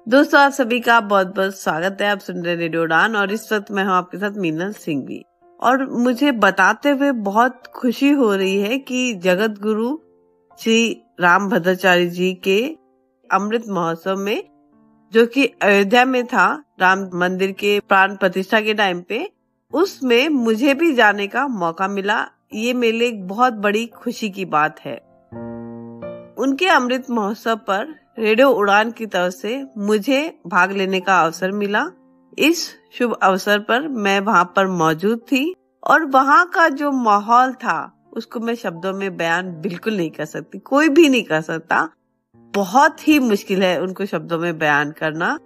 दोस्तों, आप सभी का बहुत बहुत स्वागत है। आप सुन रहे रेडियो उड़ान और इस वक्त मैं हूँ आपके साथ मीना सिंह भी। और मुझे बताते हुए बहुत खुशी हो रही है कि जगत गुरु श्री राम भद्राचार्य जी के अमृत महोत्सव में, जो कि अयोध्या में था राम मंदिर के प्राण प्रतिष्ठा के टाइम पे, उसमें मुझे भी जाने का मौका मिला। ये मेरे लिए एक बहुत बड़ी खुशी की बात है। उनके अमृत महोत्सव पर रेडियो उड़ान की तरफ से मुझे भाग लेने का अवसर मिला। इस शुभ अवसर पर मैं वहां पर मौजूद थी और वहां का जो माहौल था उसको मैं शब्दों में बयान बिल्कुल नहीं कर सकती, कोई भी नहीं कर सकता। बहुत ही मुश्किल है उनको शब्दों में बयान करना,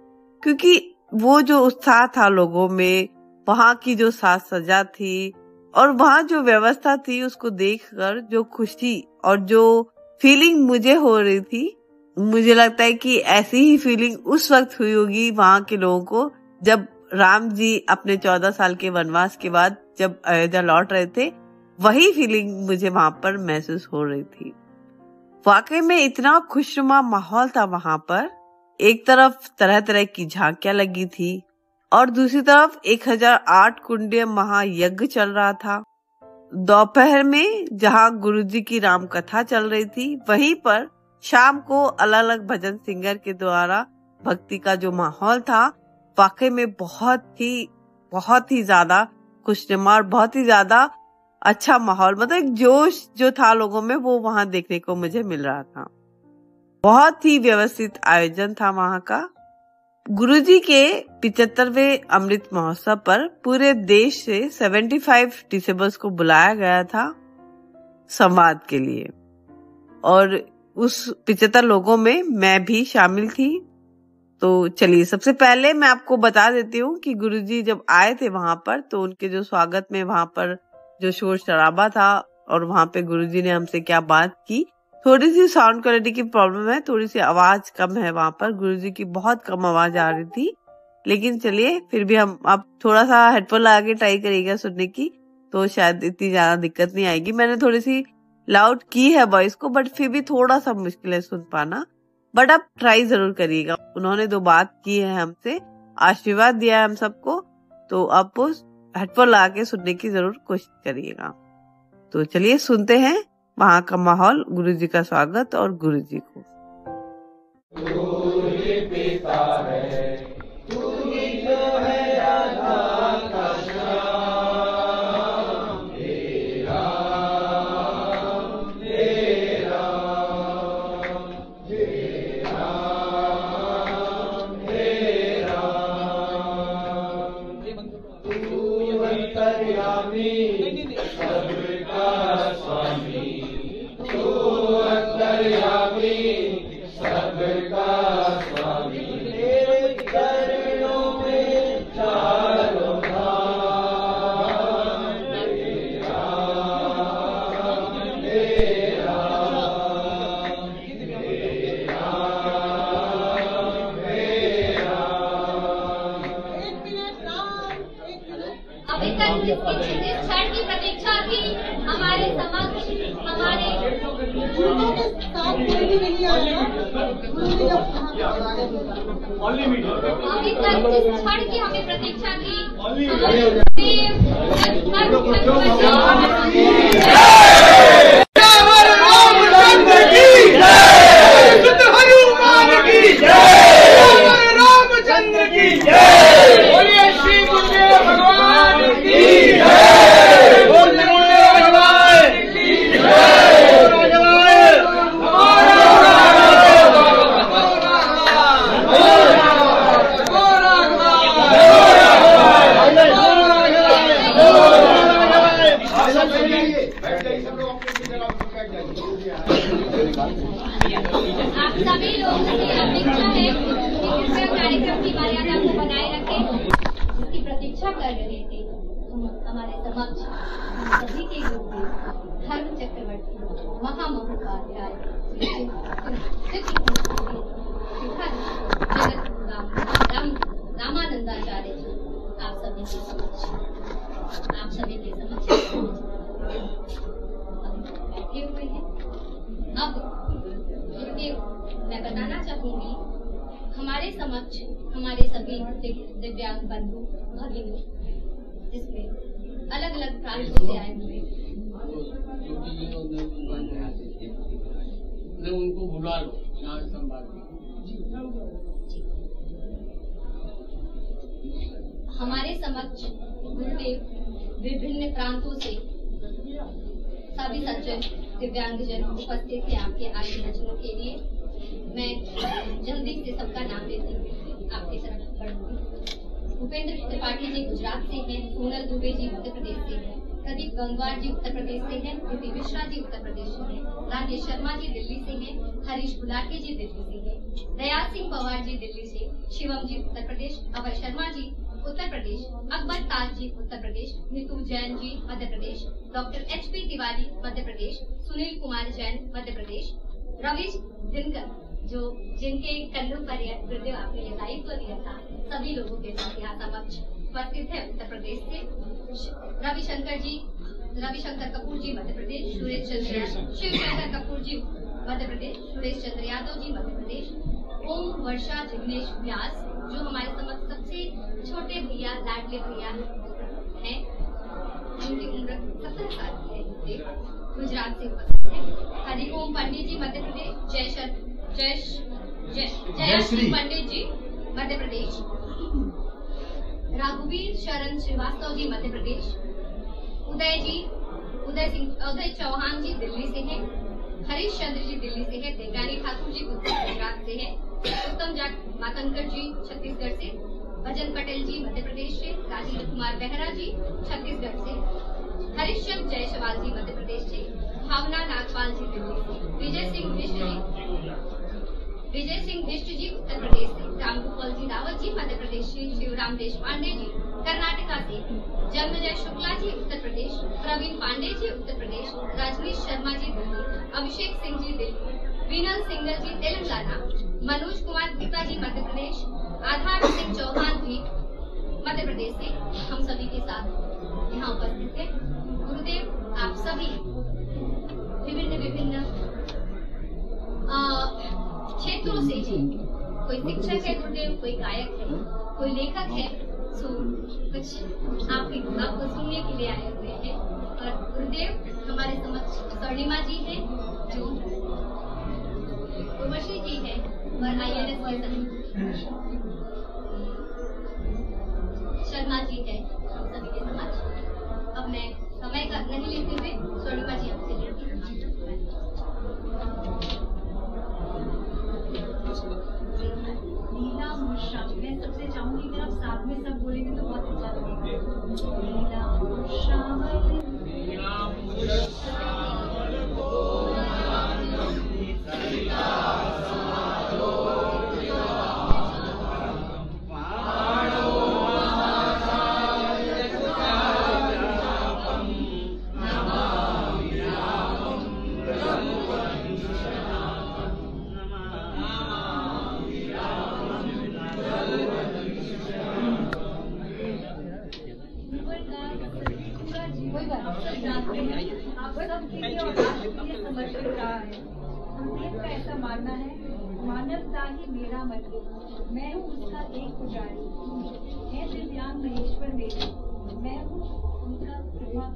क्योंकि वो जो उत्साह था लोगों में, वहां की जो साज सज्जा थी और वहां जो व्यवस्था थी, उसको देखकर जो खुशी और जो फीलिंग मुझे हो रही थी, मुझे लगता है कि ऐसी ही फीलिंग उस वक्त हुई होगी वहां के लोगों को, जब राम जी अपने 14 साल के वनवास के बाद जब अयोध्या लौट रहे थे। वही फीलिंग मुझे वहां पर महसूस हो रही थी। वाकई में इतना खुशनुमा माहौल था वहां पर। एक तरफ तरह तरह की झांकियां लगी थी और दूसरी तरफ 1008 कुंडीय महायज्ञ चल रहा था। दोपहर में जहां गुरुजी की राम कथा चल रही थी, वहीं पर शाम को अलग अलग भजन सिंगर के द्वारा भक्ति का जो माहौल था, वाकई में बहुत ही ज्यादा खुशनुमा और बहुत ही ज्यादा अच्छा माहौल, मतलब एक जोश जो था लोगों में, वो वहां देखने को मुझे मिल रहा था। बहुत ही व्यवस्थित आयोजन था वहां का। गुरुजी के 75वें अमृत महोत्सव पर पूरे देश से 75 डिसेबल्स को बुलाया गया था संवाद के लिए, और उस 75 लोगों में मैं भी शामिल थी। तो चलिए, सबसे पहले मैं आपको बता देती हूँ कि गुरुजी जब आए थे वहां पर, तो उनके जो स्वागत में वहां पर जो शोर शराबा था और वहां पे गुरुजी ने हमसे क्या बात की। थोड़ी सी साउंड क्वालिटी की प्रॉब्लम है, थोड़ी सी आवाज कम है वहां पर, गुरुजी की बहुत कम आवाज आ रही थी। लेकिन चलिए, फिर भी हम आप थोड़ा सा हेडफोन लगा के ट्राई करिएगा सुनने की, तो शायद इतनी ज्यादा दिक्कत नहीं आएगी। मैंने थोड़ी सी लाउड की है वॉइस को, बट फिर भी थोड़ा सा मुश्किल है सुन पाना, बट आप ट्राई जरूर करिएगा। उन्होंने 2 बात की है हमसे, आशीर्वाद दिया है हम सबको, तो आप हेडफोन लगा के सुनने की जरूर कोशिश करिएगा। तो चलिए सुनते हैं वहां का माहौल, गुरुजी का स्वागत और गुरुजी को। क्षण की प्रतीक्षा थी हमारे समक्ष, हमारे अभी तक जिस क्षण की हमें प्रतीक्षा थी, आप सभी लोगों की अपेक्षा है कि कार्यक्रम की मर्यादा को बनाए रखें, जिसकी प्रतीक्षा कर रहे थे हमारे समक्ष सभी के गुरु धर्म चक्रवर्ती महामहोपाध्याय रामानंदाचार्य जी आप सभी के समक्ष बैठे हुए हैं। अब मैं बताना चाहूंगी हमारे समक्ष हमारे सभी दिव्यांग बंधु भगिनी जिसमें अलग अलग प्रांतों से आए हुए उनको बुला लो यहाँ संवाद। हमारे समक्ष गुरुदेव विभिन्न प्रांतों से सभी सज्जन दिव्यांगजन उपस्थित हैं आपके आशीर्वचनों के लिए। मैं जल्दी से सबका नाम लेती हूँ, आपकी तरफ बढ़ूंगी। भूपेंद्र त्रिपाठी जी गुजरात से हैं, सोनल दुबे जी उत्तर प्रदेश से हैं, प्रदीप गंगवार जी उत्तर प्रदेश से हैं, प्रीति मिश्रा जी उत्तर प्रदेश से हैं, राजेश शर्मा जी दिल्ली से हैं, हरीश गुलाटी जी दिल्ली से हैं, दयाल सिंह पवार जी दिल्ली से, शिवम जी उत्तर प्रदेश, अभय शर्मा जी उत्तर प्रदेश, अकबर ताज जी उत्तर प्रदेश, नीतू जैन जी मध्य प्रदेश, डॉक्टर HP तिवारी मध्य प्रदेश, सुनील कुमार जैन मध्य प्रदेश, रवीश दिनकर जो जिनके कंधों पर गुरुदेव आपने ये दायित्व दिया था, सभी लोगों के साथ यहाँ समक्ष उपस्थित है उत्तर प्रदेश से। रविशंकर कपूर जी मध्य प्रदेश, शिवशंकर कपूर जी मध्य प्रदेश, सुरेश चंद्र यादव जी मध्य प्रदेश, ओम वर्षा जिग्नेश व्यास जो हमारे समक्ष सबसे छोटे भैया लाडले भैया हैं, उनकी उम्र 17 साल की है, गुजरात से उपस्थित है। हरिओम पंडित जी मध्य प्रदेश, जयश्री पंडित जी मध्य प्रदेश, रघुवीर शरण श्रीवास्तव जी मध्य प्रदेश, उदय चौहान जी दिल्ली से हैं, हरीश चंद्र जी दिल्ली से है, देवरानी ठाकुर जी गुजरात से है, उत्तम जाट मातंकर जी छत्तीसगढ़ से, भजन पटेल जी मध्य प्रदेश से, राजेंद्र कुमार बेहरा जी छत्तीसगढ़ से, हरिश्चंद्र जयसवाल जी मध्य प्रदेश से, भावना नागपाल जी दिल्ली से, विजय सिंह बिष्ट जी उत्तर प्रदेश से, रामगोपाल जी रावत जी मध्य प्रदेश से, शिवराम देश पांडे जी कर्नाटका से, जन्मजय शुक्ला जी उत्तर प्रदेश, प्रवीण पांडे जी उत्तर प्रदेश, रजनीश शर्मा जी दिल्ली, अभिषेक सिंह जी दिल्ली, वीनल सिंगल जी तेलंगाना, मनोज कुमार गुप्ता जी मध्य प्रदेश, आधार सिंह चौहान जी मध्य प्रदेश से हम सभी के साथ यहाँ उपस्थित है। गुरुदेव आप सभी विभिन्न क्षेत्रों से हैं, कोई शिक्षक है गुरुदेव, कोई गायक है, कोई लेखक है, सो कुछ आपको सुनने के लिए आए हुए हैं। और गुरुदेव हमारे समक्ष स्वर्णिमा जी है जो उर्वशी जी है और INS के शर्मा जी है हम सभी के समक्ष। अब मैं समय का नहीं लेते हुए स्वर्णिमा जी आपसे लेती हूँ। नीला मुर्शा, मैं सबसे चाहूंगी कि आप साथ में सब बोलेंगे तो बहुत अच्छा लगेगा। नीला मुर्शा ऐसा मानना है, मानवता ही मेरा मतलब, मैं हूँ उसका एक पुजारी, है दिव्यांग महेश्वर मेरे, मैं हूँ उनका कृपा।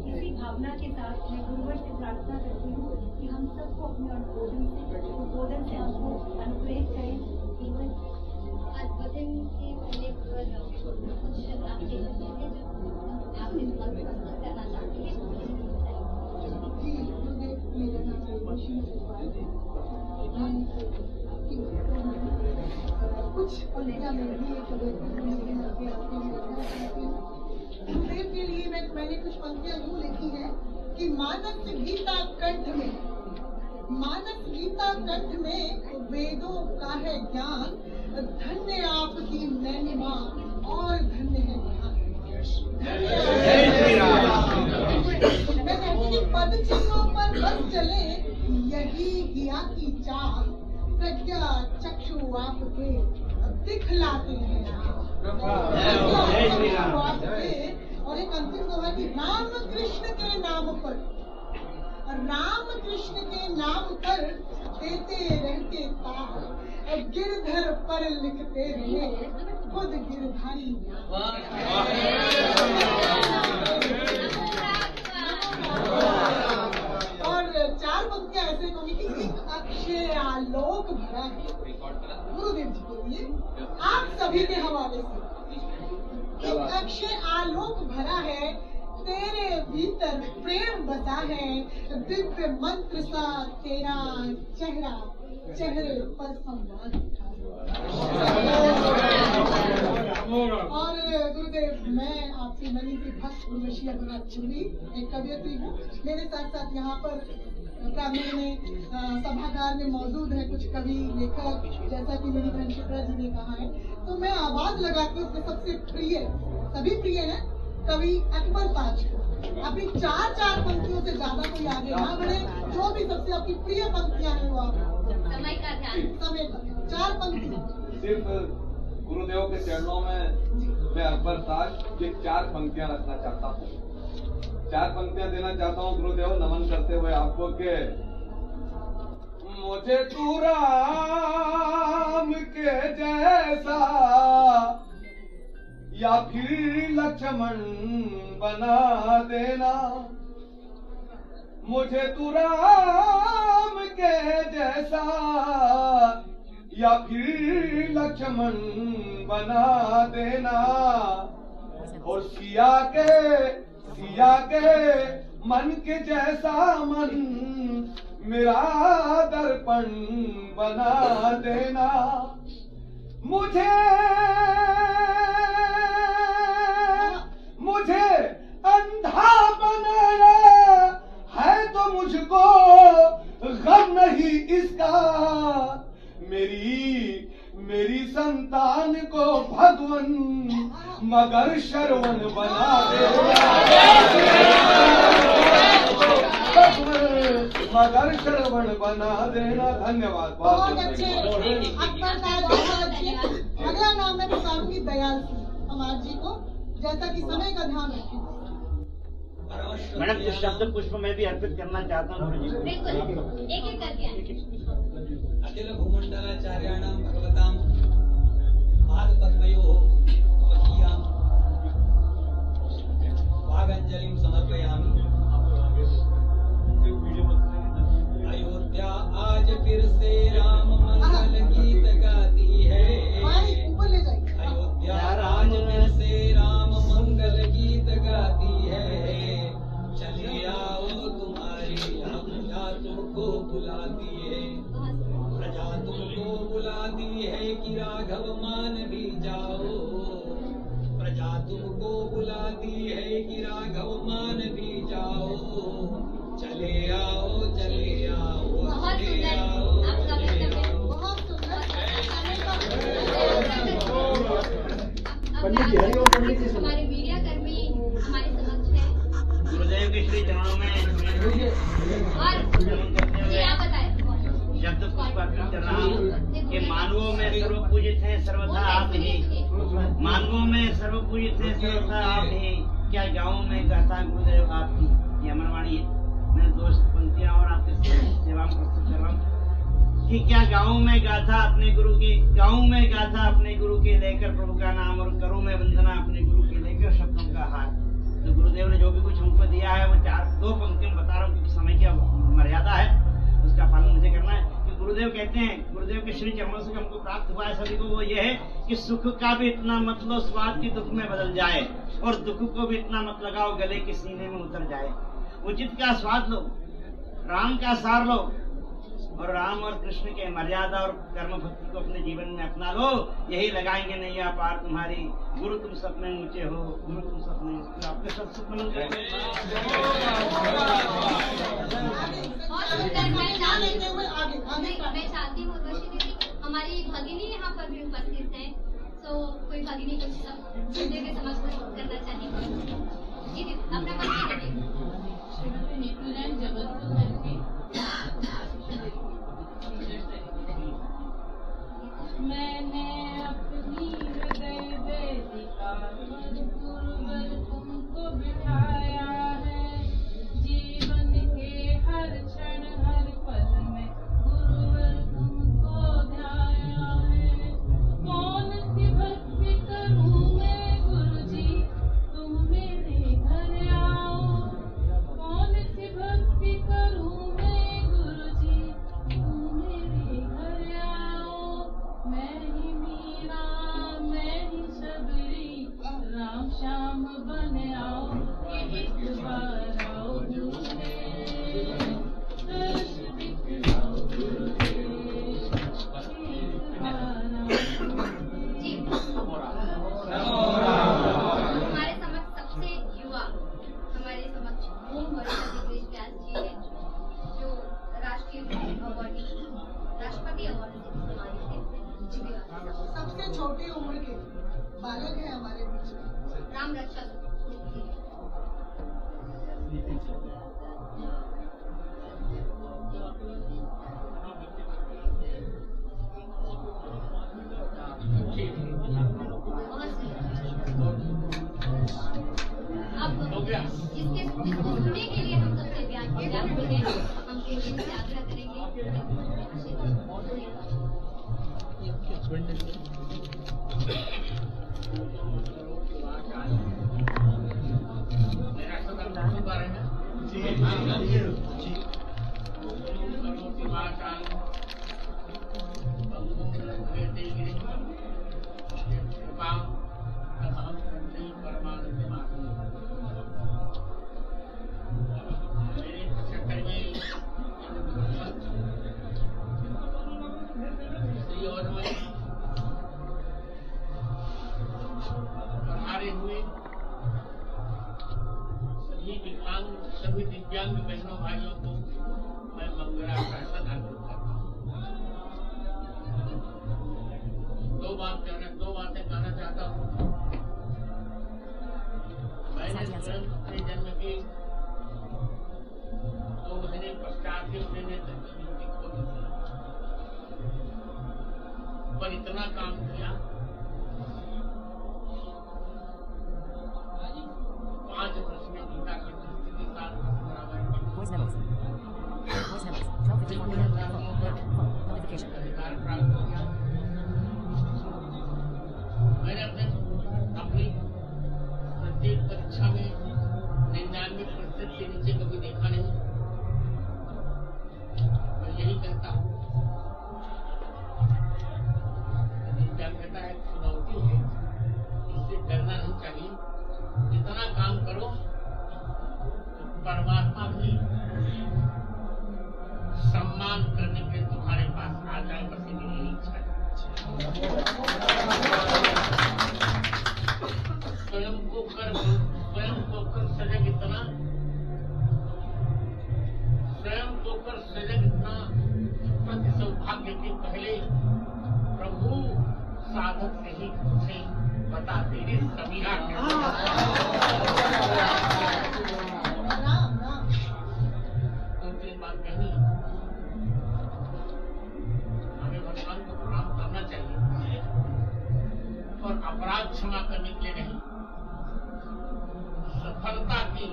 इसी भावना के साथ मैं गुरुवर से प्रार्थना करती हूँ कि हम सबको अपने उद्बोधन से हमको अनुप्रेरित करें। उद्बोधन के पहले कुछ आपके करना चाहती है। के लिए मैंने कुछ पंक्तियां यूँ लिखी है कि मानस गीता कंठ में वेदों का है ज्ञान, धन्य आपकी महिमा और धन्य है पद चिन्हों पर बस चले यही हिया की चाह, प्रज्ञा चक्षु आपके दिखलाते हैं आपके। और एक अंतिम दोहा कि राम कृष्ण के नाम पर देते रहते तार, गिरधर पर लिखते रहे खुद गिरधारी। और 4 पंक्तियां ऐसे कहूंगी कि एक अक्षय आलोक भरा है गुरुदेव जी के लिए, आप सभी के हवाले से। एक अक्षय आलोक भरा है, तेरे भीतर प्रेम बसा है, दिव्य मंत्र सा तेरा चेहरा, चेहरे पर संवाद उठा। और गुरुदेव, मैं आपकी नली की भक्त उर्वशी अगुना चुनी एक कवियत्री हूँ। मेरे साथ साथ यहाँ पर प्रांगण में सभागार में मौजूद है कुछ कवि लेखक, जैसा कि मेरी बहन शिप्रा जी ने कहा है। तो मैं आवाज लगाकर उसमें सबसे प्रिय, सभी प्रिय है, कवि अकबर ताज को अभी 4 पंक्तियों से ज्यादा कोई आगे ना बढ़े, जो भी सबसे आपकी प्रिय पंक्तियां हैं वो आप समय का ध्यान, समय का 4 पंक्ति सिर्फ गुरुदेव के चरणों में मैं अकबर ताज ये 4 पंक्तियां रखना चाहता हूँ। 4 पंक्तियां देना चाहता हूँ गुरुदेव, नमन करते हुए आपको के मुझे तू राम के जैसा या फिर लक्ष्मण बना देना, मुझे तू राम के जैसा या फिर लक्ष्मण बना देना, और सिया के मन के जैसा मन मेरा दर्पण बना देना, मुझे अंधा बनाना है तो मुझको गम नहीं इसका, मेरी संतान को भगवन मगर श्रवण बना मगर श्रवण बना देना। धन्यवाद, बहुत अच्छे अकबर ताज जी। अगला नाम मैं पुकारूंगी दयाल सिंह हमार जी को, जैसा कि समय का ध्यान रखें। मैडम, कुछ शब्द पुष्प में भी अर्पित करना चाहता हूँ गुरु जी। बिल्कुल, एक करके अखिल भूमंडलाचार्याणां भगवतां पादपद्मयोः स्वकीयां वागंजलिं समर्पयामि। अयोध्या आज फिर से राम मंगल गीत गाती है, ऊपर ले जाइए। अयोध्या आज फिर से राम मंगल गीत गाती है, चले आओ तुम्हारी प्रजा तुमको बुलाती है, प्रजा तुमको बुलाती है कि राघव मान भी जाओ, प्रजा तुमको बुलाती है कि राघव मान भी जाओ, चले आओ चले आओ बहुत चले सुंदर आओ आपका चले वक्तव्य। आओ। बहुत सुंदर। पंडित जी, हरिओम पंडित जी। हमारे मीडिया कर्मी हमारे समक्ष है गुरुदेव के श्री चरणों में और जी आप बताएं। शब्द पुष्प अर्पित कर रहा हूँ कि मानवों में सर्व पूजित है सर्वथा आप ही, मानवों में सर्व पूजित है सर्वथा आप ही, क्या गाँव में गाता गुरुदेव आपकी। ये अमरवाणी है। मैं 2 पंक्तियां और आपके सेवा में प्रस्तुत कर रहा हूँ कि क्या गाँव में गाथा अपने गुरु की, गाँव में गाथा अपने गुरु के लेकर प्रभु का नाम, और करूँ में वंदना अपने गुरु के लेकर शब्दों का हार। तो गुरुदेव ने जो भी कुछ हमको दिया है वो 2 पंक्तियों में बता रहा हूँ, क्योंकि समय की मर्यादा है, उसका पालन मुझे करना है। कि गुरुदेव कहते हैं, गुरुदेव के श्री चरणों से हमको प्राप्त हुआ है सभी को, वो ये है कि सुख का भी इतना मत लो स्वाद की दुख में बदल जाए, और दुख को भी इतना मत लगाओ गले के सीने में उतर जाए। उचित का स्वाद लो, राम का सार लो, और राम और कृष्ण के मर्यादा और कर्म भक्ति को अपने जीवन में अपना लो, यही लगाएंगे नैया पार तुम्हारी। गुरु तुम सपने ऊंचे हो, गुरु तुम सपने ऊंचे, आपके सब सपने ऊंचे। मैं चाहती हूँ उर्वशी दीदी, हमारी भगिनी यहाँ पर भी उपस्थित है, तो कोई भगिनी कुछ सुनने के समझ कुछ करना चाहिए जी दीदी, अपना परिचय मैंने अपनी हृदय वेदिका पर गुरुवर तुमको बिठाया है, जीवन के हर क्षण हर पल में गुरुवर में छोटी उम्र के बालक है हमारे बीच में। राम रक्षा इसको सुनने के लिए हम सबसे व्याकुल हैं। हम केवल से आग्रह करेंगे सभी दिव्यांग बहनों भाइयों को मैं मंगला प्रार्थना करता हूँ। दो बातें कहना चाहता हूँ। मैंने स्वयं अपने जन्म के 2 महीने पश्चात ही अपने नेत्र की ज्योति खो दी थी, पर इतना काम किया 5 वर्ष में गीता की अधिकार प्राप्त हो गया। मैंने अपनी प्रत्येक परीक्षा में 99% से नीचे कभी देखा नहीं। मैं यही कहता हूँ, कहता है चुनौती है, इससे डरना नहीं चाहिए। जितना काम करो परमात्मा भी सम्मान करने के तुम्हारे पास आ जाए, बस मेरी इच्छा है। स्वयं को कर सजग इतना प्रति सौभाग्य के पहले प्रभु साधक से ही पूछे, बता तेरे समीरा अपराध क्षमा करने के लिए नहीं, सफलता की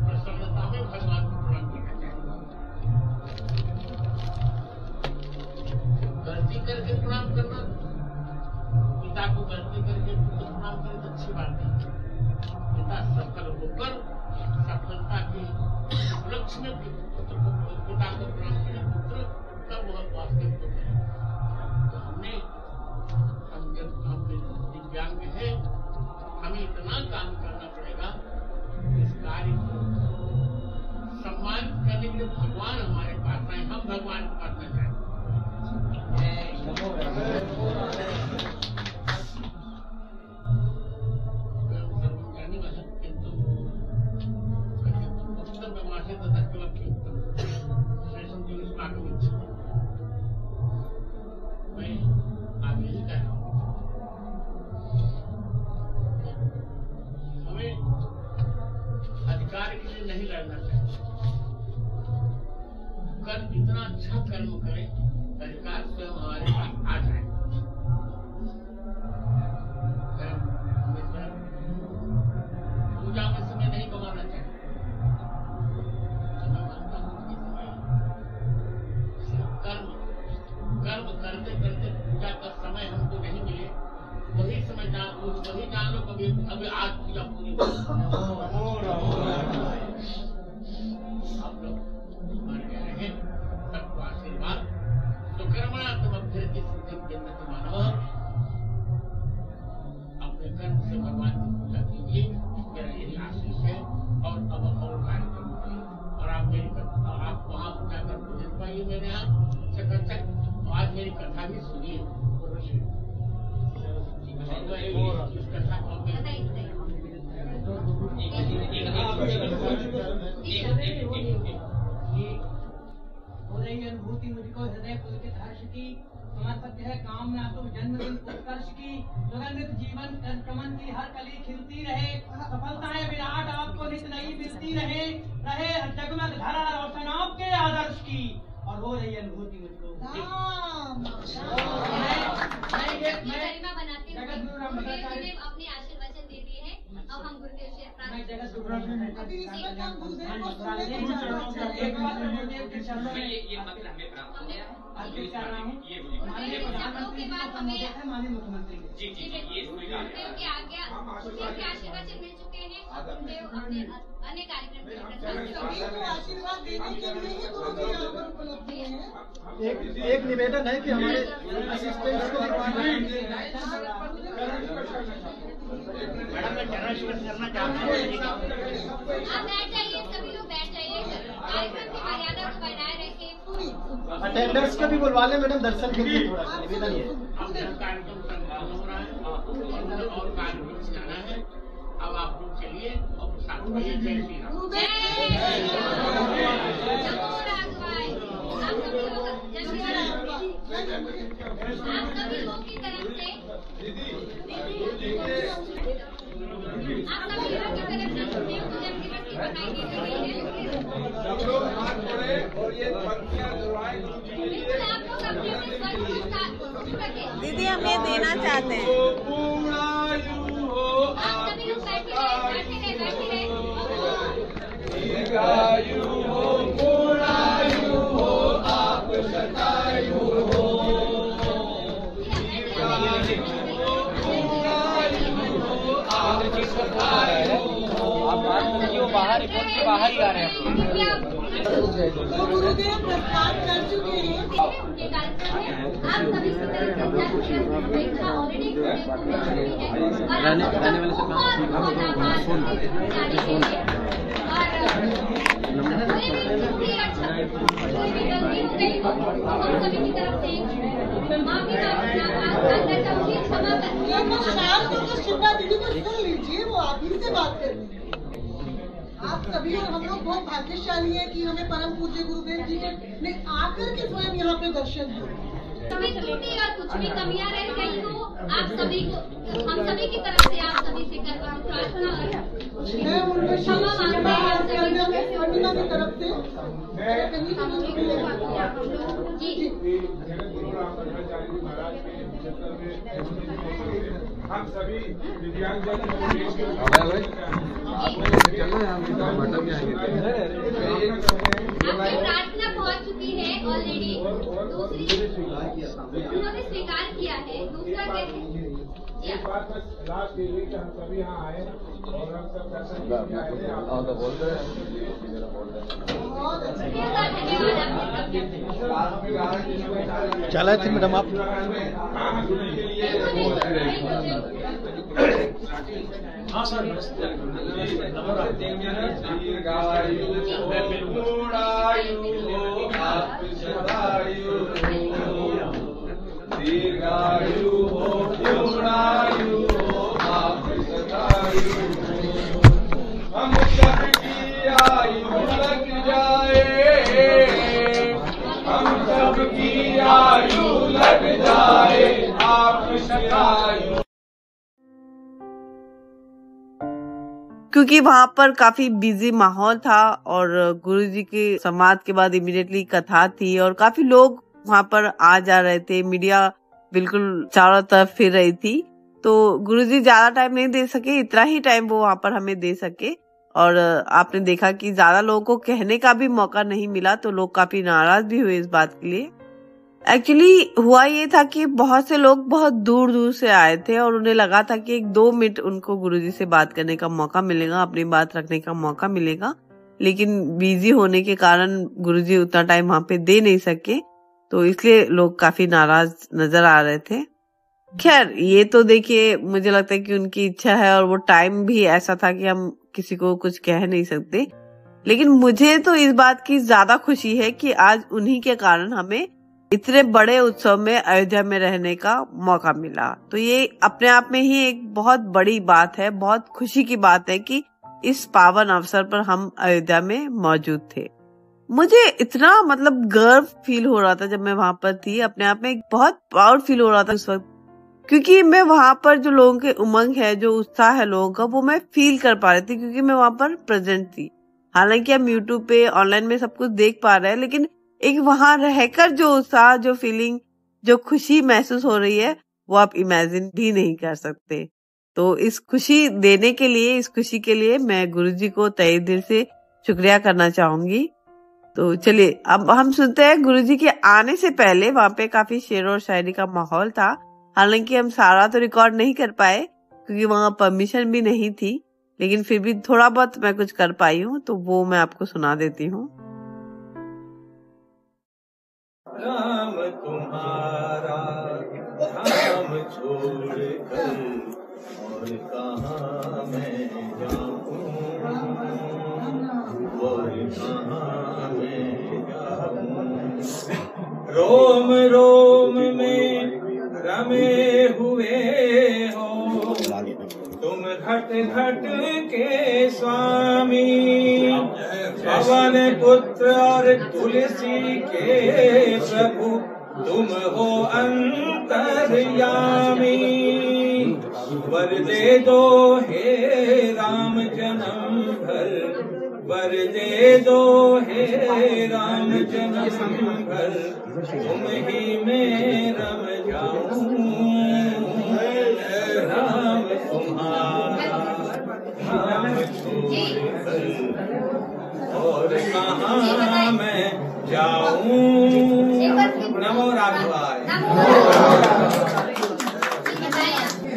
प्रसन्नता में भगवान को प्रणाम करना चाहिए। गलती करके प्रणाम करना, पिता को गलती करके प्रणाम करे तो अच्छी बात है। पिता सफल होकर सफलता के लक्ष्य में पिता को प्रणाम करे पुत्र, तब वह वास्तविक पुत्र है। तो हम दिव्यांग है, हमें इतना काम करना पड़ेगा। इस कार्य को सम्मान करने के लिए भगवान हमारे पास आए, हम भगवान के पास न जाए। किंतु उत्तर में मासे तथा मैं आगे ही कह रहा हूँ, हमें अधिकार के लिए नहीं लड़ना चाहिए। कर्म इतना अच्छा कर्म करें, अधिकार स्वयं हमारे पास आ जाए। पूजा में समय नहीं गंवाना चाहिए। मैं मानता हूँ कि कर्म करते करते पूजा का समय हमको नहीं मिले, वही समय जान लो कभी अभी आज पूजा पूरी आप लोग मान गए हैं। सबको आशीर्वाद, सुकर्मणा तुम अभ्यर्थी सिद्धि जन्नति मानव। अपने कर्म से भगवान की पूजा कीजिए, मेरा यही आशीष है। और अब और कार्यक्रम करिए, और आप वहाँ जाकर पूजन पाइए मेरे यहाँ चकाचक। आज मेरी कथा भी सुनिए। अनुभूति मुझको हृदय पुलकित हर्ष की परमात्मा सत्य है। काम में आतुर जन्मदिन उत्कर्ष की सुगंधित जीवन क्रमण की हर कली खिलती रहे। सफलताएं विराट आपको नित नई मिलती रहे। रहे जगमग धरा रोशन आपके आदर्श की और हो रही अनुभूति मुझको। गरिमा बनाते हुए गुरुदेव जी ने अपने आशीर्वचन दे दिए हैं। अब हम गुरुदेव से प्रार्थना एक बार गुरुदेव के चरणों में ये मतलब हमें प्राप्त हो गया। अर्पित कर रहा हूँ माननीय प्रधानमंत्री माननीय मुख्यमंत्री जी ये गुरुदेव की आज्ञा, गुरुदेव के आशीर्वचन मिल चुके हैं। गुरुदेव अपने अन्य कार्यक्रम के लिए आशीर्वाद देने के लिए ही गुरुजी यहाँ पर उपलब्ध हैं। एक निवेदन है कि हमारे असिस्टेंट्स को मैडम मैं चरण स्पर्श करना चाहता हूँ। आप बैठ जाइए, सभी लोग बैठ जाइए। कार्यक्रम की मर्यादा को बनाए रखें। अटेंडर्स को भी बुलवा लें मैडम, दर्शन के लिए थोड़ा सा निवेदन है। कार्यक्रम संपन्न हो रहा है और कार्यक्रम जाना है। अब आप लोग चलिए और साथ में जय श्री राम। आप सभी लोग की तरफ से गुरुदेव पूजन की रस्सी बनाई दी गई है। सब लोग हाथ जोड़े और ये पंक्तियां दोहराएं। बिल्कुल आप लोग अपने अपने स्वर को साथ रखें। दीदी हम ये देना चाहते हैं। आप सभी लोग बैठे रहे। दीर्घायु हो, पूर्णायु हो, आप शतायु हो। दीर्घायु हो, पूर्णायु हो, आप शतायु हो। आप बात कीजिए, वो बाहर ही आ रहे हैं। तो गुरुदेव प्रस्थान कर चुके हैं। उनके कार्यक्रम में आप सभी की तरफ से शुभेच्छा ऑलरेडी कोई भी गलती हो गई हो हम सभी की तरफ से माफी मांगना चाहूंगी, क्षमा करें। शाम को तो शिप्रा दीदी को सुन लीजिए, वो आप ही से बात कर रही है। आप सभी और हम लोग बहुत भाग्यशाली हैं कि हमें परम पूज्य गुरुदेव जी ने आकर के स्वयं यहाँ पे दर्शन दिए। कभी त्रुटि और कुछ भी कमियां रह गई हो आप सभी को, हम सभी की तरफ से आप सभी से कर प्रार्थना मैं उनमें क्षमा मांगता हूं अर्चना की तरफ से। जी हम सभी दिव्यांगजन आपकी प्रार्थना पहुंच चुकी है ऑलरेडी। दूसरी उन्होंने स्वीकार किया है। दूसरा कैसे एक बात बस लास्ट के लिए कि हम सभी यहाँ आए और हम सब दर्शन चला थे मैडम आप। हाँ सर दीर्घायु पूर्णायु हो, आप शतायु हो। दीर्घायु हो, पूर्णायु हो, आप शतायु हो। हम सबकी आयु लग जाए, हम सबकी आयु लग जाए, आप शतायु। क्योंकि वहाँ पर काफी बिजी माहौल था और गुरुजी के समाध के बाद इमीडिएटली कथा थी और काफी लोग वहाँ पर आ जा रहे थे। मीडिया बिल्कुल चारों तरफ फिर रही थी, तो गुरुजी ज्यादा टाइम नहीं दे सके। इतना ही टाइम वो वहाँ पर हमें दे सके और आपने देखा कि ज्यादा लोगों को कहने का भी मौका नहीं मिला, तो लोग काफी नाराज भी हुए इस बात के लिए। एक्चुअली हुआ ये था कि बहुत से लोग बहुत दूर दूर से आए थे और उन्हें लगा था कि 1-2 मिनट उनको गुरुजी से बात करने का मौका मिलेगा, अपनी बात रखने का मौका मिलेगा, लेकिन बिजी होने के कारण गुरुजी उतना टाइम वहाँ पे दे नहीं सके, तो इसलिए लोग काफी नाराज नजर आ रहे थे। खैर ये तो देखिए, मुझे लगता है कि उनकी इच्छा है और वो टाइम भी ऐसा था कि हम किसी को कुछ कह नहीं सकते, लेकिन मुझे तो इस बात की ज्यादा खुशी है कि आज उन्हीं के कारण हमें इतने बड़े उत्सव में अयोध्या में रहने का मौका मिला। तो ये अपने आप में ही एक बहुत बड़ी बात है, बहुत खुशी की बात है कि इस पावन अवसर पर हम अयोध्या में मौजूद थे। मुझे इतना मतलब गर्व फील हो रहा था जब मैं वहां पर थी। अपने आप में एक बहुत प्राउड फील हो रहा था उस वक्त, क्योंकि मैं वहां पर जो लोगों के उमंग है, जो उत्साह है लोगों का, वो मैं फील कर पा रही थी क्योंकि मैं वहां पर प्रेजेंट थी। हालांकि हम यूट्यूब पे ऑनलाइन में सब कुछ देख पा रहे हैं, लेकिन एक वहां रहकर जो उत्साह, जो फीलिंग, जो खुशी महसूस हो रही है, वो आप इमेजिन भी नहीं कर सकते। तो इस खुशी देने के लिए, इस खुशी के लिए मैं गुरुजी को तहे दिल से शुक्रिया करना चाहूंगी। तो चलिए अब हम सुनते हैं। गुरुजी के आने से पहले वहां पे काफी शेर और शायरी का माहौल था। हालांकि हम सारा तो रिकॉर्ड नहीं कर पाए क्योंकि वहां परमिशन भी नहीं थी, लेकिन फिर भी थोड़ा बहुत मैं कुछ कर पाई हूँ, तो वो मैं आपको सुना देती हूँ। राम तुम्हारा धाम छोड़कर और कहाँ मैं जाऊँ, और कहाँ मैं जाऊँ। रोम रोम में रमे हुए हो तुम घट घट के स्वामी, पवन पुत्र और तुलसी के प्रभु तुम हो अंतर्यामी। वर दे दो हे राम जन्म भर, वर दे दो हे राम जन्म भर, तुम ही में रम जाऊं। राम तुम्हारा नाम छोड़कर और कहाँ मैं जाऊं। नमो राघवाय।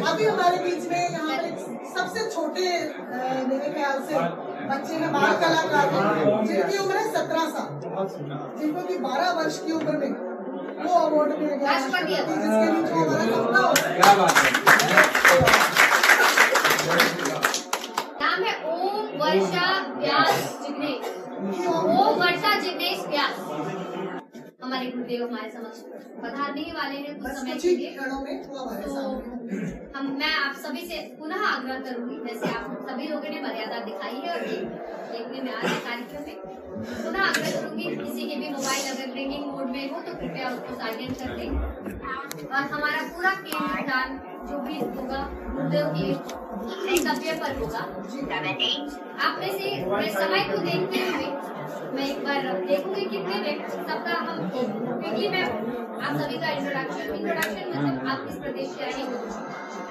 अभी हमारे बीच में यहाँ पे सबसे छोटे मेरे ख्याल से बच्चे हैं, बाल कलाकार हैं, जिनकी उम्र है 17 साल, जिनको कि 12 वर्ष की उम्र में वो अवार्ड मिल गया, जिसके नीचे हमारा सपना हो। नाम है ओम वर्षा व्यास जिग्नेश। ओम वर्षा जिग्नेश व्यास हमारे गुरुदेव हमारे समक्ष पधारने वाले हैं कुछ समय के लिए। तो मैं आप सभी से पुनः आग्रह करूंगी, जैसे आप सभी लोगों ने मर्यादा दिखाई है और देखने में आ रहे कार्यक्रम में, पुनः आग्रह करूंगी किसी के भी मोबाइल अगर रिंगिंग मोड में हो तो कृपया उसको साइलेंट कर दें। और हमारा पूरा केंद्र ध्यान जो भी होगा गुरुदेव के कर्तव्य पर होगा। आप में से समय को देखते हुए मैं एक बार देखूंगी कितने व्यक्ति सबका हम, क्योंकि मैं आप सभी का इंट्रोडक्शन मतलब आप किस प्रदेश से आए हो,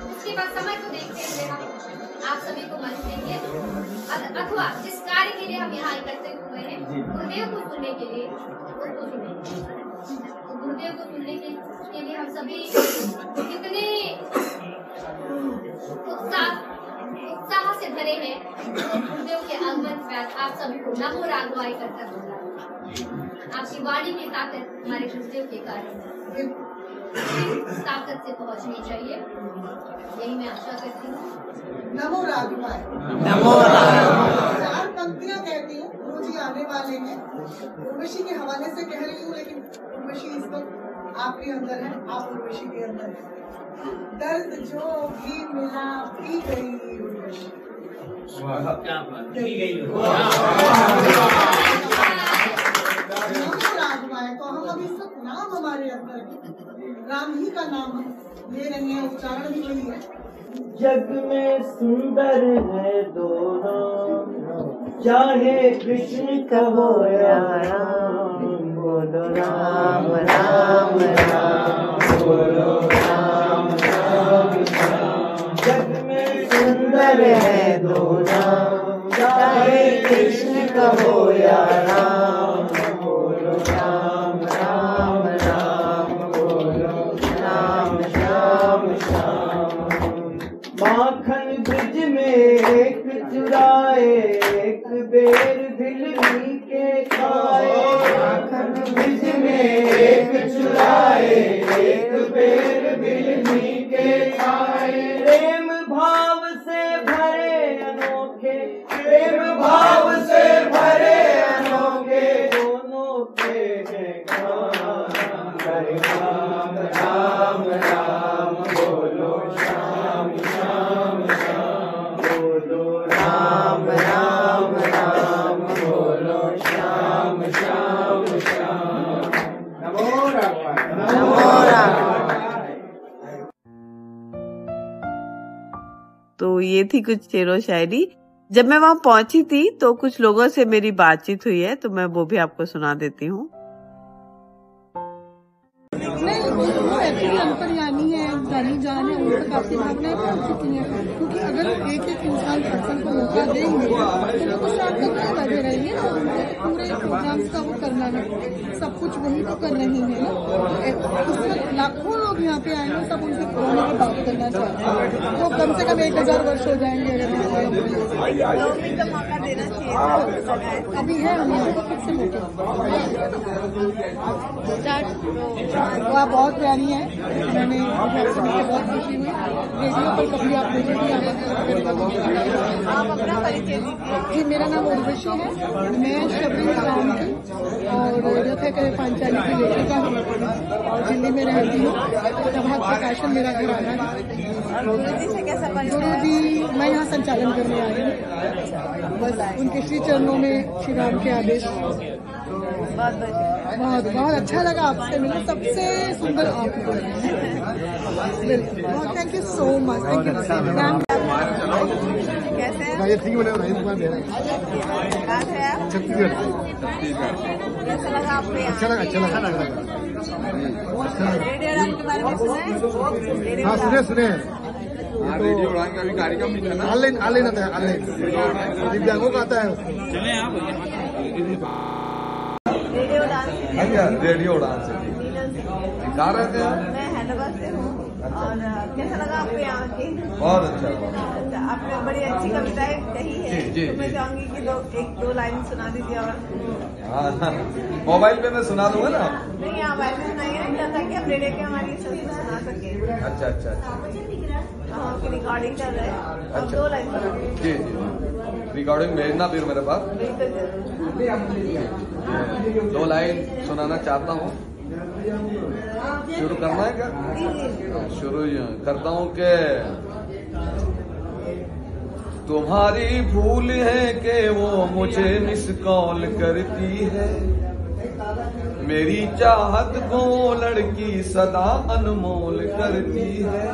उसके बाद समय को देखते हुए हम आप सभी को मंच देंगे, अथवा जिस कार्य के लिए हम यहाँ एकत्रित हुए हैं गुरुदेव को सुनने के लिए, उसको सुनेंगे। गुरुदेव को सुनने के लिए हम सभी कितने उत्साह से भरे हैं। गुरुदेव के आगमन पे आप सभी को नमो राघवाय करता हूँ। आपकी वाणी की ताकत हमारे गुरुदेव के कार्य ताकत से पहुँचनी चाहिए, यही मैं आशा करती हूँ। नमो राघवाय। नमो राघवाय। 4 पंक्तियाँ कहती हूँ, गुरुजी आने वाले हैं, उर्वशी के हवाले से कह रही हूँ, लेकिन उर्वशी इस वक्त आपके अंदर है, आप उर्वशी के अंदर है। दर्द जो भी मिला पी गई उर्वशी, राघवाय। तो हम अभी सब नाम हमारे अंदर, राम ही का नाम हम ले रहे हैं, उच्चारण भी वही है। जग में सुंदर है दोनों, चाहे कृष्ण कहो या राम, बोलो राम राम राम, बोलो राम राम राम। जग में सुंदर है दोनों, चाहे कृष्ण कहो या राम, बोलो राम राम राम, बोलो राम श्याम श्याम। माखन ब्रिज में एक चुराए, एक बेर भिलनी के खाए। माखन ब्रिज में एक चुराए, एक बेर भिलनी के खाए। प्रेम भाव से भरे अनोखे, प्रेम भाव से भरे अनोखे, दोनों के हैं गान। राम राम राम, बोलो श्याम श्याम श्याम, बोलो राम राम राम, बोलो श्याम श्याम। ये थी कुछ शेरो शायरी। जब मैं वहां पहुंची थी तो कुछ लोगों से मेरी बातचीत हुई है, तो मैं वो भी आपको सुना देती हूँ। अंतर्यामी है, जानी जान है, उन तक आपकी भावनाएं पहुंच चुकी हैं। क्योंकि अगर एक एक इंसान पर्सन को मौका देंगे तो कुछ आपको क्या लगे रहेंगे ना, पूरे प्रोग्राम्स का वो करना है, सब कुछ वही तो कर रही है ना। उसमें लाखों लोग यहाँ पे आएंगे, सब उनसे पुराने की बात करना चाहते हैं। वो कम से कम 1000 वर्ष हो जाएंगे अगर मौका देना चाहिए। अभी है हमारे को फिर से मौका। वो बहुत प्यारी है, मैंने बहुत खुशी हुई। रेडियो पर कभी आप मुझे भी आप अपना परिचय दीजिए। जी, मेरा नाम उर्वशी है, मैं शबरी राम की और रथ करे पांचाली की लेखिका हूँ और दिल्ली में रहती हूँ। प्रभात प्रकाशन मेरा घराना है। गुरु जी से कैसा परिचय? गुरु जी मैं यहाँ संचालन करने आई हूँ, बस उनके श्री चरणों में श्री राम के आदेश। बहुत बहुत अच्छा लगा आपसे मिलना, सबसे सुंदर आप बिल्कुल। Thank you so much, thank you. कैसे हैं? छत्तीसगढ़। कैसा लगा आपको? अच्छा लगा, अच्छा लगा। रेडियो उड़ान के बारे में सुना है? हाँ, सुने। रेडियो उड़ान का भी कार्यक्रम भी था, ऑनलाइन आता है, ऑनलाइन दिव्यांगों का आता है। चले आप रेडियो उड़ान से कहाँ रहते हैं? मैं हैदराबाद से हूँ। और कैसा लगा आपको यहाँ की? बहुत अच्छा। आपने बड़ी अच्छी कविताएं कही है। जी, तो मैं चाहूंगी कि एक दो लाइन सुना दीजिए। और हाँ, मोबाइल पे मैं सुना दूंगा ना। नहीं, आप ऐसे सुनाइए ना ताकि आप रेडियो पे हमारी सुना सके। अच्छा। हाँ, की रिकॉर्डिंग कर रहे हैं। अच्छा। 2 लाइन सुना। जी, रिकॉर्डिंग भेजना फिर मेरे पास। 2 लाइन सुनाना चाहता हूँ। शुरू करना है क्या? शुरू करता हूँ कि तुम्हारी भूल है कि वो मुझे मिस कॉल करती है। मेरी चाहत को लड़की सदा अनमोल करती है।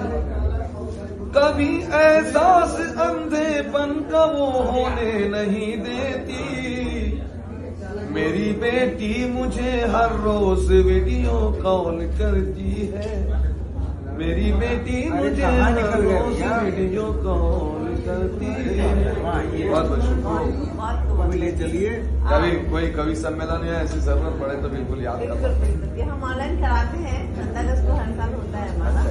कभी एहसास अंधेपन का वो होने नहीं देती। मेरी बेटी मुझे हर रोज वीडियो कॉल करती है। मेरी बेटी मुझे हर रोज वीडियो कॉल करती है। बहुत शुक्रिया। चलिए, कभी कोई कवि सम्मेलन या ऐसी जरूरत पड़े तो बिल्कुल याद करना। हम ऑनलाइन कराते हैं, 15 अगस्त को हर साल होता है हमारा।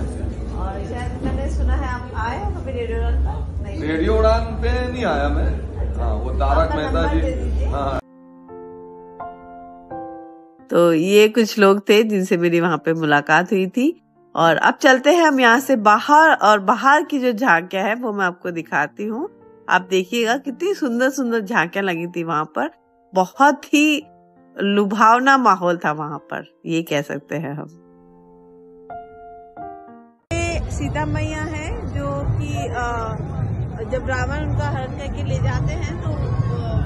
और शायद मैंने सुना है आप आए हो कभी रेडियो उड़ान पर? रेडियो उड़ान पे नहीं आया मैं। हाँ, वो तारक मेहता जी। हाँ, तो ये कुछ लोग थे जिनसे मेरी वहां पे मुलाकात हुई थी। और अब चलते हैं हम यहाँ से बाहर, और बाहर की जो झांकियां है वो मैं आपको दिखाती हूँ। आप देखिएगा कितनी सुंदर सुंदर झांकियां लगी थी वहां पर। बहुत ही लुभावना माहौल था वहां पर, ये कह सकते हैं हम। सीता मैया है जो कि जब रावण उनका हरण करके ले जाते हैं तो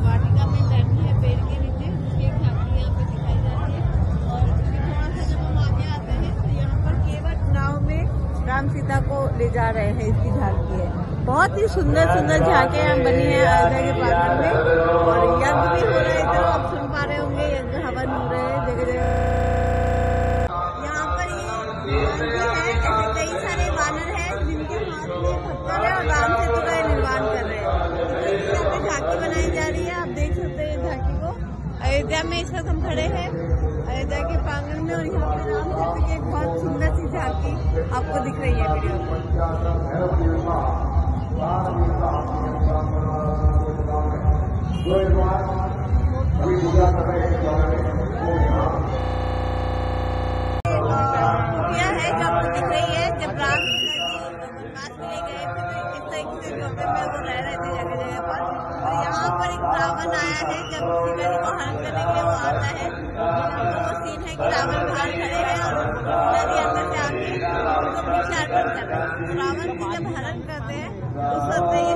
वाटिका में बैठी है पेड़ के नीचे। उसकी एक झांकी यहाँ पे दिखाई जाती है। और थोड़ा सा जब हम आगे आते हैं तो यहाँ पर केवट नाव में राम सीता को ले जा रहे हैं। इसकी झांकी है। बहुत ही सुंदर सुंदर झांकियां यहाँ बनी है अयोध्या के प्रांगण में। और यज्ञ भी हो रहे थे, आप सुन पा रहे होंगे, यज्ञ हवन हो रहे हैं जगह जगह। यहाँ पर ये ऐसे कई सारे वानर हैं जिनके हाथ में खप्पर है और राम सेतु का निर्माण कर रहे हैं। इस तरह की झांकी बनाई जा रही है। आप देख सकते हैं झांकी को। अयोध्या में इस वक्त हम खड़े हैं, अयोध्या के प्रांगण में। और यहाँ पे राम सेतु की एक बहुत सुंदर सी झांकी आपको दिख रही है वीडियो में। है जो आपको दिख रही है, जब राम वनवास में ले गए थे तो इस तरीके से झोपड़े में वो रह रहे थे जगह जगह पर। और यहाँ पर एक रावण आया है, जब सीता जी को हरण करने के लिए वो आता है। वो सीन है कि रावण बाहर खड़े हैं और सीता जी अंदर से आके उनको भिक्षा अर्पण कर रहे हैं। तो रावण की जब हरण करते हैं उस वक्त ये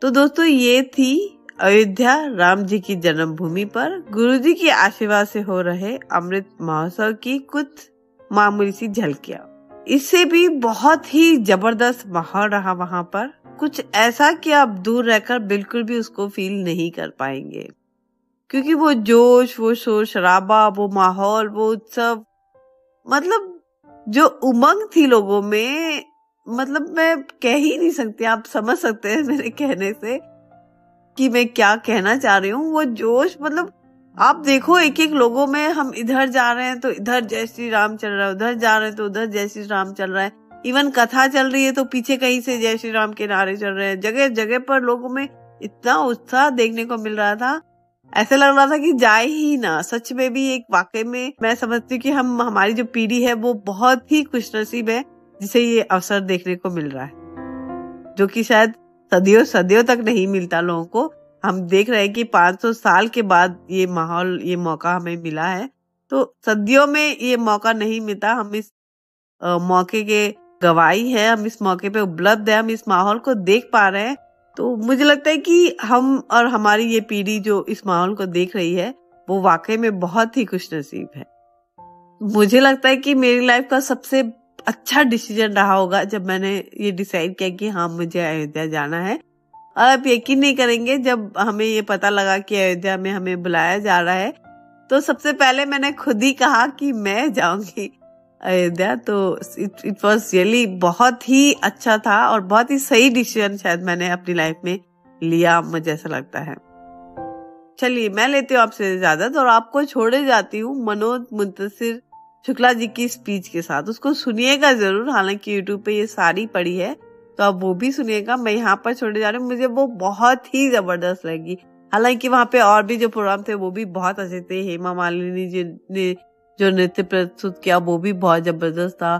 तो दोस्तों ये थी अयोध्या राम जी की जन्मभूमि पर गुरुजी की आशीर्वाद से हो रहे अमृत महोत्सव की कुछ मामूली सी झलकियां। इससे भी बहुत ही जबरदस्त माहौल रहा वहां पर, कुछ ऐसा कि आप दूर रहकर बिल्कुल भी उसको फील नहीं कर पाएंगे, क्योंकि वो जोश, वो शोर शराबा, वो माहौल, वो उत्सव, मतलब जो उमंग थी लोगों में, मतलब मैं कह ही नहीं सकती। आप समझ सकते हैं मेरे कहने से कि मैं क्या कहना चाह रही हूँ। वो जोश, मतलब आप देखो एक एक लोगों में, हम इधर जा रहे हैं तो इधर जय श्री राम चल रहा है, उधर जा रहे हैं तो उधर जय श्री राम चल रहा है, इवन कथा चल रही है तो पीछे कहीं से जय श्री राम के नारे चल रहे हैं। जगह जगह पर लोगों में इतना उत्साह देखने को मिल रहा था, ऐसा लग रहा था कि जाए ही ना। सच में भी एक वाकई में मैं समझती हूँ कि हमारी जो पीढ़ी है वो बहुत ही खुशनसीब है जिसे ये अवसर देखने को मिल रहा है, जो कि शायद सदियों सदियों तक नहीं मिलता लोगों को। हम देख रहे हैं कि 500 साल के बाद ये माहौल, ये मौका हमें मिला है, तो सदियों में ये मौका नहीं मिलता। हम इस मौके के गवाही है, हम इस मौके पे उपलब्ध है, हम इस माहौल को देख पा रहे हैं। तो मुझे लगता है कि हम और हमारी ये पीढ़ी जो इस माहौल को देख रही है वो वाकई में बहुत ही खुशनसीब है। मुझे लगता है कि मेरी लाइफ का सबसे अच्छा डिसीजन रहा होगा जब मैंने ये डिसाइड किया कि हाँ मुझे अयोध्या जाना है। और आप यकीन नहीं करेंगे, जब हमें ये पता लगा कि अयोध्या में हमें बुलाया जा रहा है तो सबसे पहले मैंने खुद ही कहा कि मैं जाऊंगी अयोध्या। तो इट वाज रियली बहुत ही अच्छा था और बहुत ही सही डिसीजन शायद मैंने अपनी लाइफ में लिया, मुझे ऐसा लगता है। चलिए मैं लेती हूँ आपसे इजाजत और आपको छोड़े जाती हूँ मनोज मुंतशिर शुक्ला जी की स्पीच के साथ। उसको सुनिएगा जरूर, हालांकि यूट्यूब पे ये सारी पड़ी है तो आप वो भी सुनिएगा। मैं यहाँ पर छोड़े जा रही हूँ, मुझे वो बहुत ही जबरदस्त लगी। हालांकि वहाँ पे और भी जो प्रोग्राम थे वो भी बहुत अच्छे थे। हेमा मालिनी जी ने जो नृत्य प्रस्तुत किया वो भी बहुत जबरदस्त था।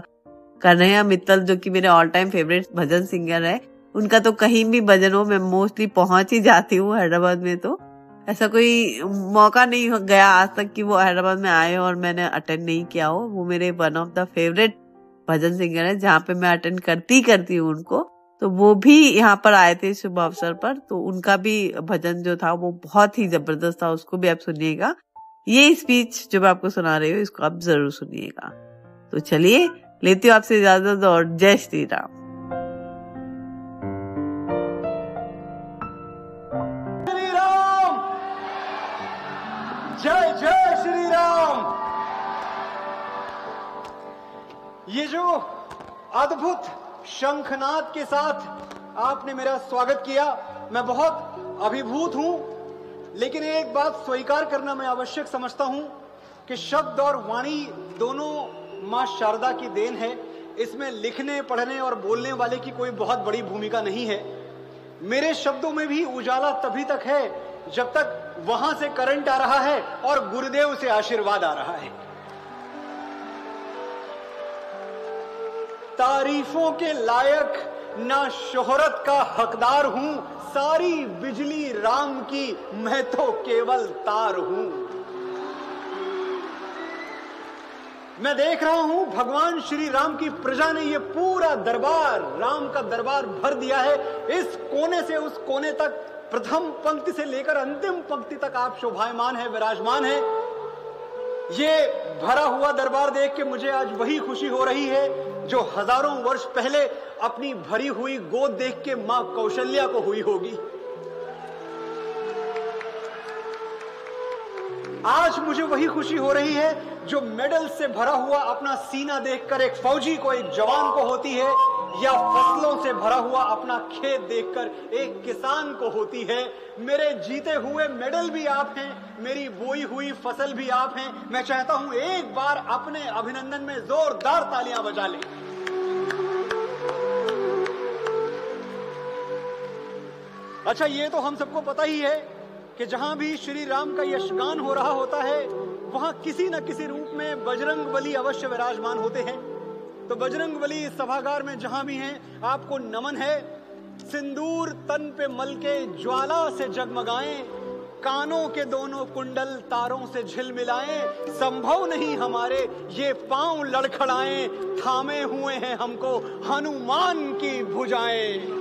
कन्हैया मित्तल जो कि मेरे ऑल टाइम फेवरेट भजन सिंगर है, उनका तो कहीं भी भजन हो मैं मोस्टली पहुंच ही जाती हूँ। हैदराबाद में तो ऐसा कोई मौका नहीं गया आज तक कि वो हैदराबाद में आए और मैंने अटेंड नहीं किया हो। वो मेरे one of the favourite bhajan singer है, जहाँ पे मैं अटेंड करती हूँ उनको। तो वो भी यहाँ पर आए थे शुभ अवसर पर, तो उनका भी भजन जो था वो बहुत ही जबरदस्त था, उसको भी आप सुनिएगा। ये स्पीच जो मैं आपको सुना रही हूँ इसको आप जरूर सुनिएगा। तो चलिए लेती हूँ आपसे इजाजत और जय श्री राम। श्री राम, जय जय श्री राम। ये जो अद्भुत शंखनाद के साथ आपने मेरा स्वागत किया, मैं बहुत अभिभूत हूं। लेकिन एक बात स्वीकार करना मैं आवश्यक समझता हूं कि शब्द और वाणी दोनों मां शारदा की देन है। इसमें लिखने, पढ़ने और बोलने वाले की कोई बहुत बड़ी भूमिका नहीं है। मेरे शब्दों में भी उजाला तभी तक है जब तक वहां से करंट आ रहा है और गुरुदेव से आशीर्वाद आ रहा है। तारीफों के लायक ना शोहरत का हकदार हूं, सारी बिजली राम की मैं तो केवल तार हूं। मैं देख रहा हूं भगवान श्री राम की प्रजा ने ये पूरा दरबार, राम का दरबार भर दिया है। इस कोने से उस कोने तक, प्रथम पंक्ति से लेकर अंतिम पंक्ति तक आप शोभायमान है, विराजमान है। ये भरा हुआ दरबार देख के मुझे आज वही खुशी हो रही है जो हजारों वर्ष पहले अपनी भरी हुई गोद देख के मां कौशल्या को हुई होगी। आज मुझे वही खुशी हो रही है जो मेडल से भरा हुआ अपना सीना देखकर एक फौजी को, एक जवान को होती है, या फसलों से भरा हुआ अपना खेत देखकर एक किसान को होती है। मेरे जीते हुए मेडल भी आप हैं, मेरी बोई हुई फसल भी आप हैं। मैं चाहता हूं एक बार अपने अभिनंदन में जोरदार तालियां बजा लें। अच्छा, ये तो हम सबको पता ही है कि जहां भी श्री राम का यशगान हो रहा होता है वहां किसी न किसी रूप में बजरंगबली अवश्य विराजमान होते हैं। तो बजरंगबली इस सभागार में जहां भी हैं, आपको नमन है। सिंदूर तन पे मल के ज्वाला से जगमगाएं, कानों के दोनों कुंडल तारों से झिलमिलाएं। संभव नहीं हमारे ये पांव लड़खड़ाएं, थामे हुए हैं हमको हनुमान की भुजाएं।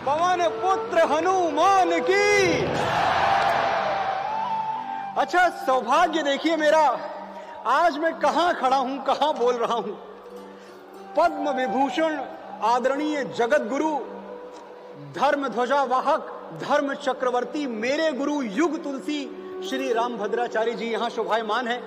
पवन पुत्र हनुमान की। अच्छा, सौभाग्य देखिए मेरा, आज मैं कहां खड़ा हूं, कहां बोल रहा हूं। पद्म विभूषण आदरणीय जगत गुरु, धर्म ध्वजा वाहक, धर्म चक्रवर्ती, मेरे गुरु युग तुलसी श्री राम भद्राचार्य जी यहां शोभायमान है।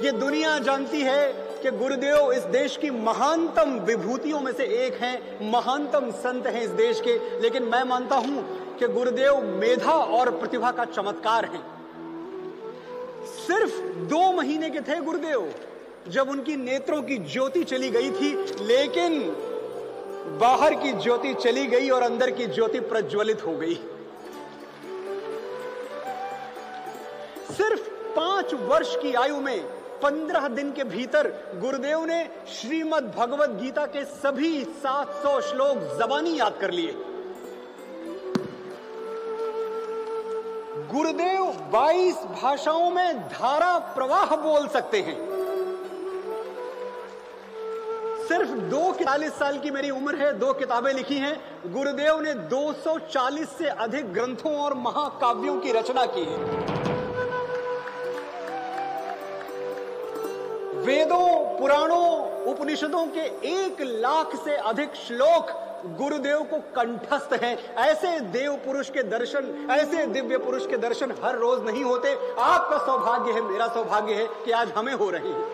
ये दुनिया जानती है कि गुरुदेव इस देश की महानतम विभूतियों में से एक हैं, महानतम संत हैं इस देश के। लेकिन मैं मानता हूं कि गुरुदेव मेधा और प्रतिभा का चमत्कार हैं। सिर्फ 2 महीने के थे गुरुदेव जब उनकी नेत्रों की ज्योति चली गई थी, लेकिन बाहर की ज्योति चली गई और अंदर की ज्योति प्रज्वलित हो गई। सिर्फ 5 वर्ष की आयु में 15 दिन के भीतर गुरुदेव ने श्रीमद् भगवत गीता के सभी 700 श्लोक ज़बानी याद कर लिए। गुरुदेव 22 भाषाओं में धारा प्रवाह बोल सकते हैं। सिर्फ 240 साल की मेरी उम्र है, 2 किताबें लिखी हैं। गुरुदेव ने 240 से अधिक ग्रंथों और महाकाव्यों की रचना की है। वेदों, पुराणों, उपनिषदों के 1 लाख से अधिक श्लोक गुरुदेव को कंठस्थ हैं। ऐसे देव पुरुष के दर्शन, ऐसे दिव्य पुरुष के दर्शन हर रोज नहीं होते। आपका सौभाग्य है, मेरा सौभाग्य है कि आज हमें हो रहे हैं।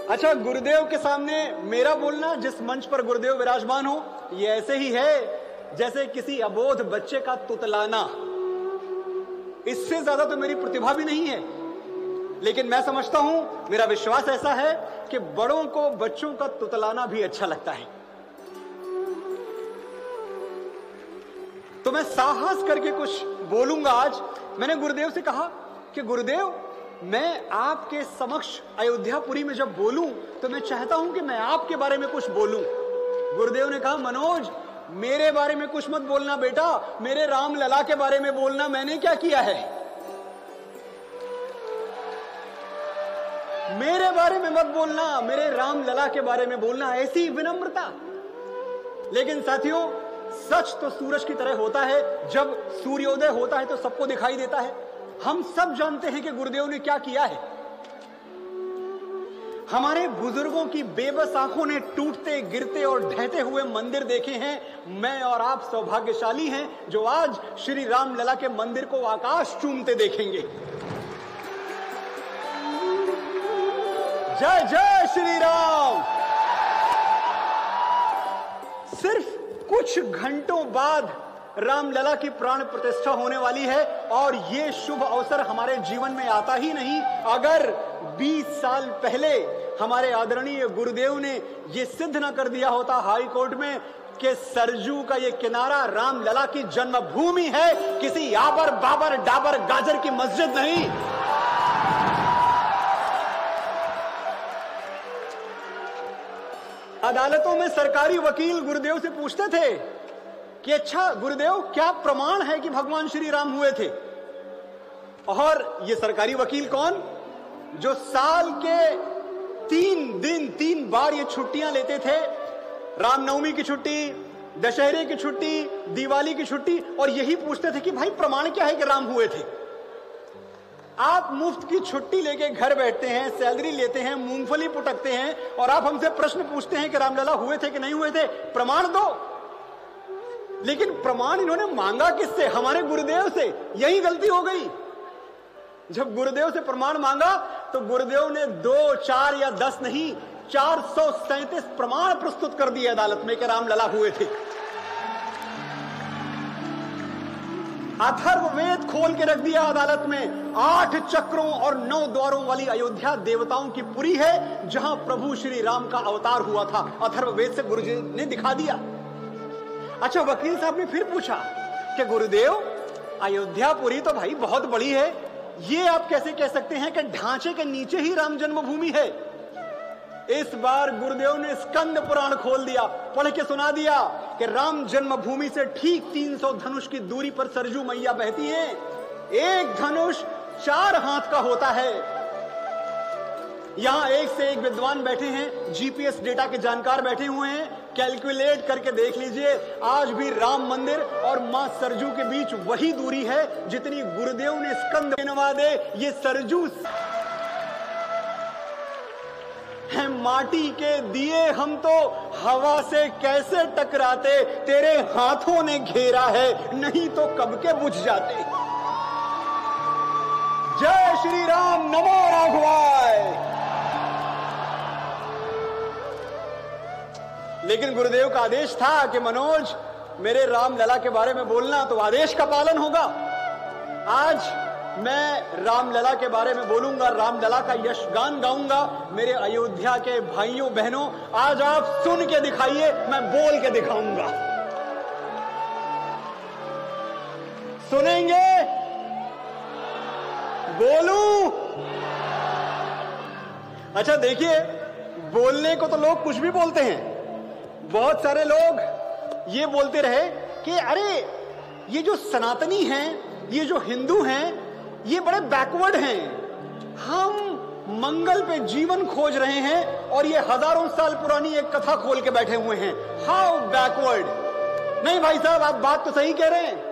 अच्छा, गुरुदेव के सामने मेरा बोलना, जिस मंच पर गुरुदेव विराजमान हो, ये ऐसे ही है जैसे किसी अबोध बच्चे का तुतलाना। इससे ज्यादा तो मेरी प्रतिभा भी नहीं है, लेकिन मैं समझता हूं, मेरा विश्वास ऐसा है कि बड़ों को बच्चों का तुतलाना भी अच्छा लगता है। तो मैं साहस करके कुछ बोलूंगा आज। मैंने गुरुदेव से कहा कि गुरुदेव, मैं आपके समक्ष अयोध्यापुरी में जब बोलूं तो मैं चाहता हूं कि मैं आपके बारे में कुछ बोलूं। गुरुदेव ने कहा, मनोज, मेरे बारे में कुछ मत बोलना बेटा, मेरे राम लला के बारे में बोलना। मैंने क्या किया है? मेरे बारे में मत बोलना, मेरे राम लला के बारे में बोलना। ऐसी विनम्रता। लेकिन साथियों, सच तो सूरज की तरह होता है, जब सूर्योदय होता है तो सबको दिखाई देता है। हम सब जानते हैं कि गुरुदेव ने क्या किया है। हमारे बुजुर्गों की बेबस आंखों ने टूटते, गिरते और ढहते हुए मंदिर देखे हैं। मैं और आप सौभाग्यशाली हैं जो आज श्री राम लला के मंदिर को आकाश चूमते देखेंगे। जय जय श्री राम। सिर्फ कुछ घंटों बाद रामलला की प्राण प्रतिष्ठा होने वाली है, और ये शुभ अवसर हमारे जीवन में आता ही नहीं अगर 20 साल पहले हमारे आदरणीय गुरुदेव ने ये सिद्ध न कर दिया होता हाई कोर्ट में कि सरजू का ये किनारा रामलला की जन्मभूमि है, किसी आबर बाबर डाबर गाजर की मस्जिद नहीं। अदालतों में सरकारी वकील गुरुदेव से पूछते थे कि अच्छा गुरुदेव, क्या प्रमाण है कि भगवान श्री राम हुए थे? और ये सरकारी वकील कौन? जो साल के 3 दिन 3 बार ये छुट्टियां लेते थे, रामनवमी की छुट्टी, दशहरे की छुट्टी, दिवाली की छुट्टी, और यही पूछते थे कि भाई प्रमाण क्या है कि राम हुए थे। आप मुफ्त की छुट्टी लेके घर बैठते हैं, सैलरी लेते हैं, मूंगफली पुटकते हैं, और आप हमसे प्रश्न पूछते हैं कि रामलला हुए थे कि नहीं हुए थे, प्रमाण दो। लेकिन प्रमाण इन्होंने मांगा किससे? हमारे गुरुदेव से। यही गलती हो गई। जब गुरुदेव से प्रमाण मांगा तो गुरुदेव ने 2, 4 या 10 नहीं, 437 प्रमाण प्रस्तुत कर दिए अदालत में कि रामलला हुए थे। अथर्ववेद खोल के रख दिया अदालत में। 8 चक्रों और 9 द्वारों वाली अयोध्या देवताओं की पुरी है, जहां प्रभु श्री राम का अवतार हुआ था। अथर्ववेद से गुरुजी ने दिखा दिया। अच्छा, वकील साहब ने फिर पूछा कि गुरुदेव, अयोध्यापुरी तो भाई बहुत बड़ी है, ये आप कैसे कह सकते हैं कि ढांचे के नीचे ही राम जन्मभूमि है? इस बार गुरुदेव ने स्कंद पुराण खोल दिया, पढ़ के सुना दिया कि राम जन्मभूमि से ठीक 300 धनुष की दूरी पर सरजू मैया बहती है। एक धनुष 4 हाथ का होता है। यहां एक से एक विद्वान बैठे हैं, जीपीएस डेटा के जानकार बैठे हुए हैं। कैलकुलेट करके देख लीजिए, आज भी राम मंदिर और मां सरजू के बीच वही दूरी है जितनी गुरुदेव ने स्कंद नवा दे। ये सरजू है माटी के दिए, हम तो हवा से कैसे टकराते, तेरे हाथों ने घेरा है, नहीं तो कब के बुझ जाते। जय श्री राम, नमो राघवाय। लेकिन गुरुदेव का आदेश था कि मनोज मेरे रामलला के बारे में बोलना, तो आदेश का पालन होगा। आज मैं रामलला के बारे में बोलूंगा, रामलला का यशगान गाऊंगा। मेरे अयोध्या के भाइयों बहनों, आज आप सुन के दिखाइए, मैं बोल के दिखाऊंगा। सुनेंगे? बोलूं? अच्छा देखिए, बोलने को तो लोग कुछ भी बोलते हैं। बहुत सारे लोग ये बोलते रहे कि अरे ये जो सनातनी हैं, ये जो हिंदू हैं, ये बड़े बैकवर्ड हैं। हम मंगल पे जीवन खोज रहे हैं और ये हजारों साल पुरानी एक कथा खोल के बैठे हुए हैं। How backward? नहीं भाई साहब, आप बात तो सही कह रहे हैं।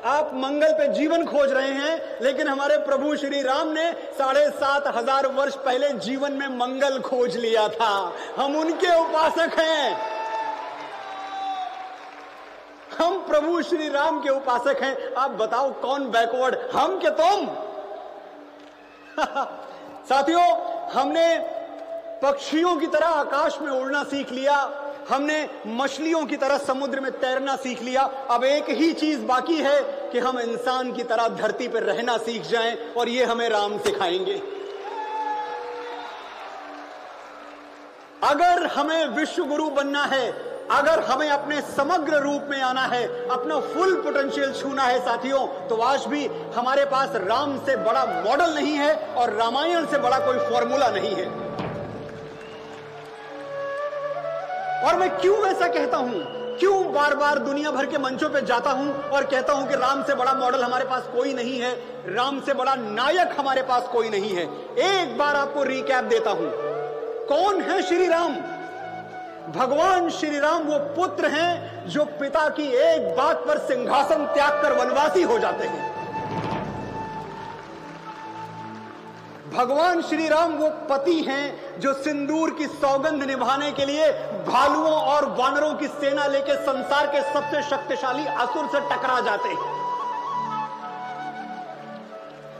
आप मंगल पे जीवन खोज रहे हैं, लेकिन हमारे प्रभु श्री राम ने 7,500 वर्ष पहले जीवन में मंगल खोज लिया था। हम उनके उपासक हैं। हम प्रभु श्री राम के उपासक हैं। आप बताओ कौन बैकवर्ड, हम के तुम? साथियों, हमने पक्षियों की तरह आकाश में उड़ना सीख लिया, हमने मछलियों की तरह समुद्र में तैरना सीख लिया। अब एक ही चीज बाकी है कि हम इंसान की तरह धरती पर रहना सीख जाएं, और ये हमें राम सिखाएंगे। अगर हमें विश्व गुरु बनना है, अगर हमें अपने समग्र रूप में आना है, अपना फुल पोटेंशियल छूना है साथियों, तो आज भी हमारे पास राम से बड़ा मॉडल नहीं है और रामायण से बड़ा कोई फॉर्मूला नहीं है। और मैं क्यों ऐसा कहता हूं, क्यों बार बार दुनिया भर के मंचों पे जाता हूं और कहता हूं कि राम से बड़ा मॉडल हमारे पास कोई नहीं है, राम से बड़ा नायक हमारे पास कोई नहीं है। एक बार आपको रिकैप देता हूं, कौन है श्री राम? भगवान श्री राम वो पुत्र हैं जो पिता की एक बात पर सिंहासन त्याग कर वनवासी हो जाते हैं। भगवान श्री राम वो पति हैं जो सिंदूर की सौगंध निभाने के लिए भालुओं और वानरों की सेना लेकर संसार के सबसे शक्तिशाली असुर से टकरा जाते हैं।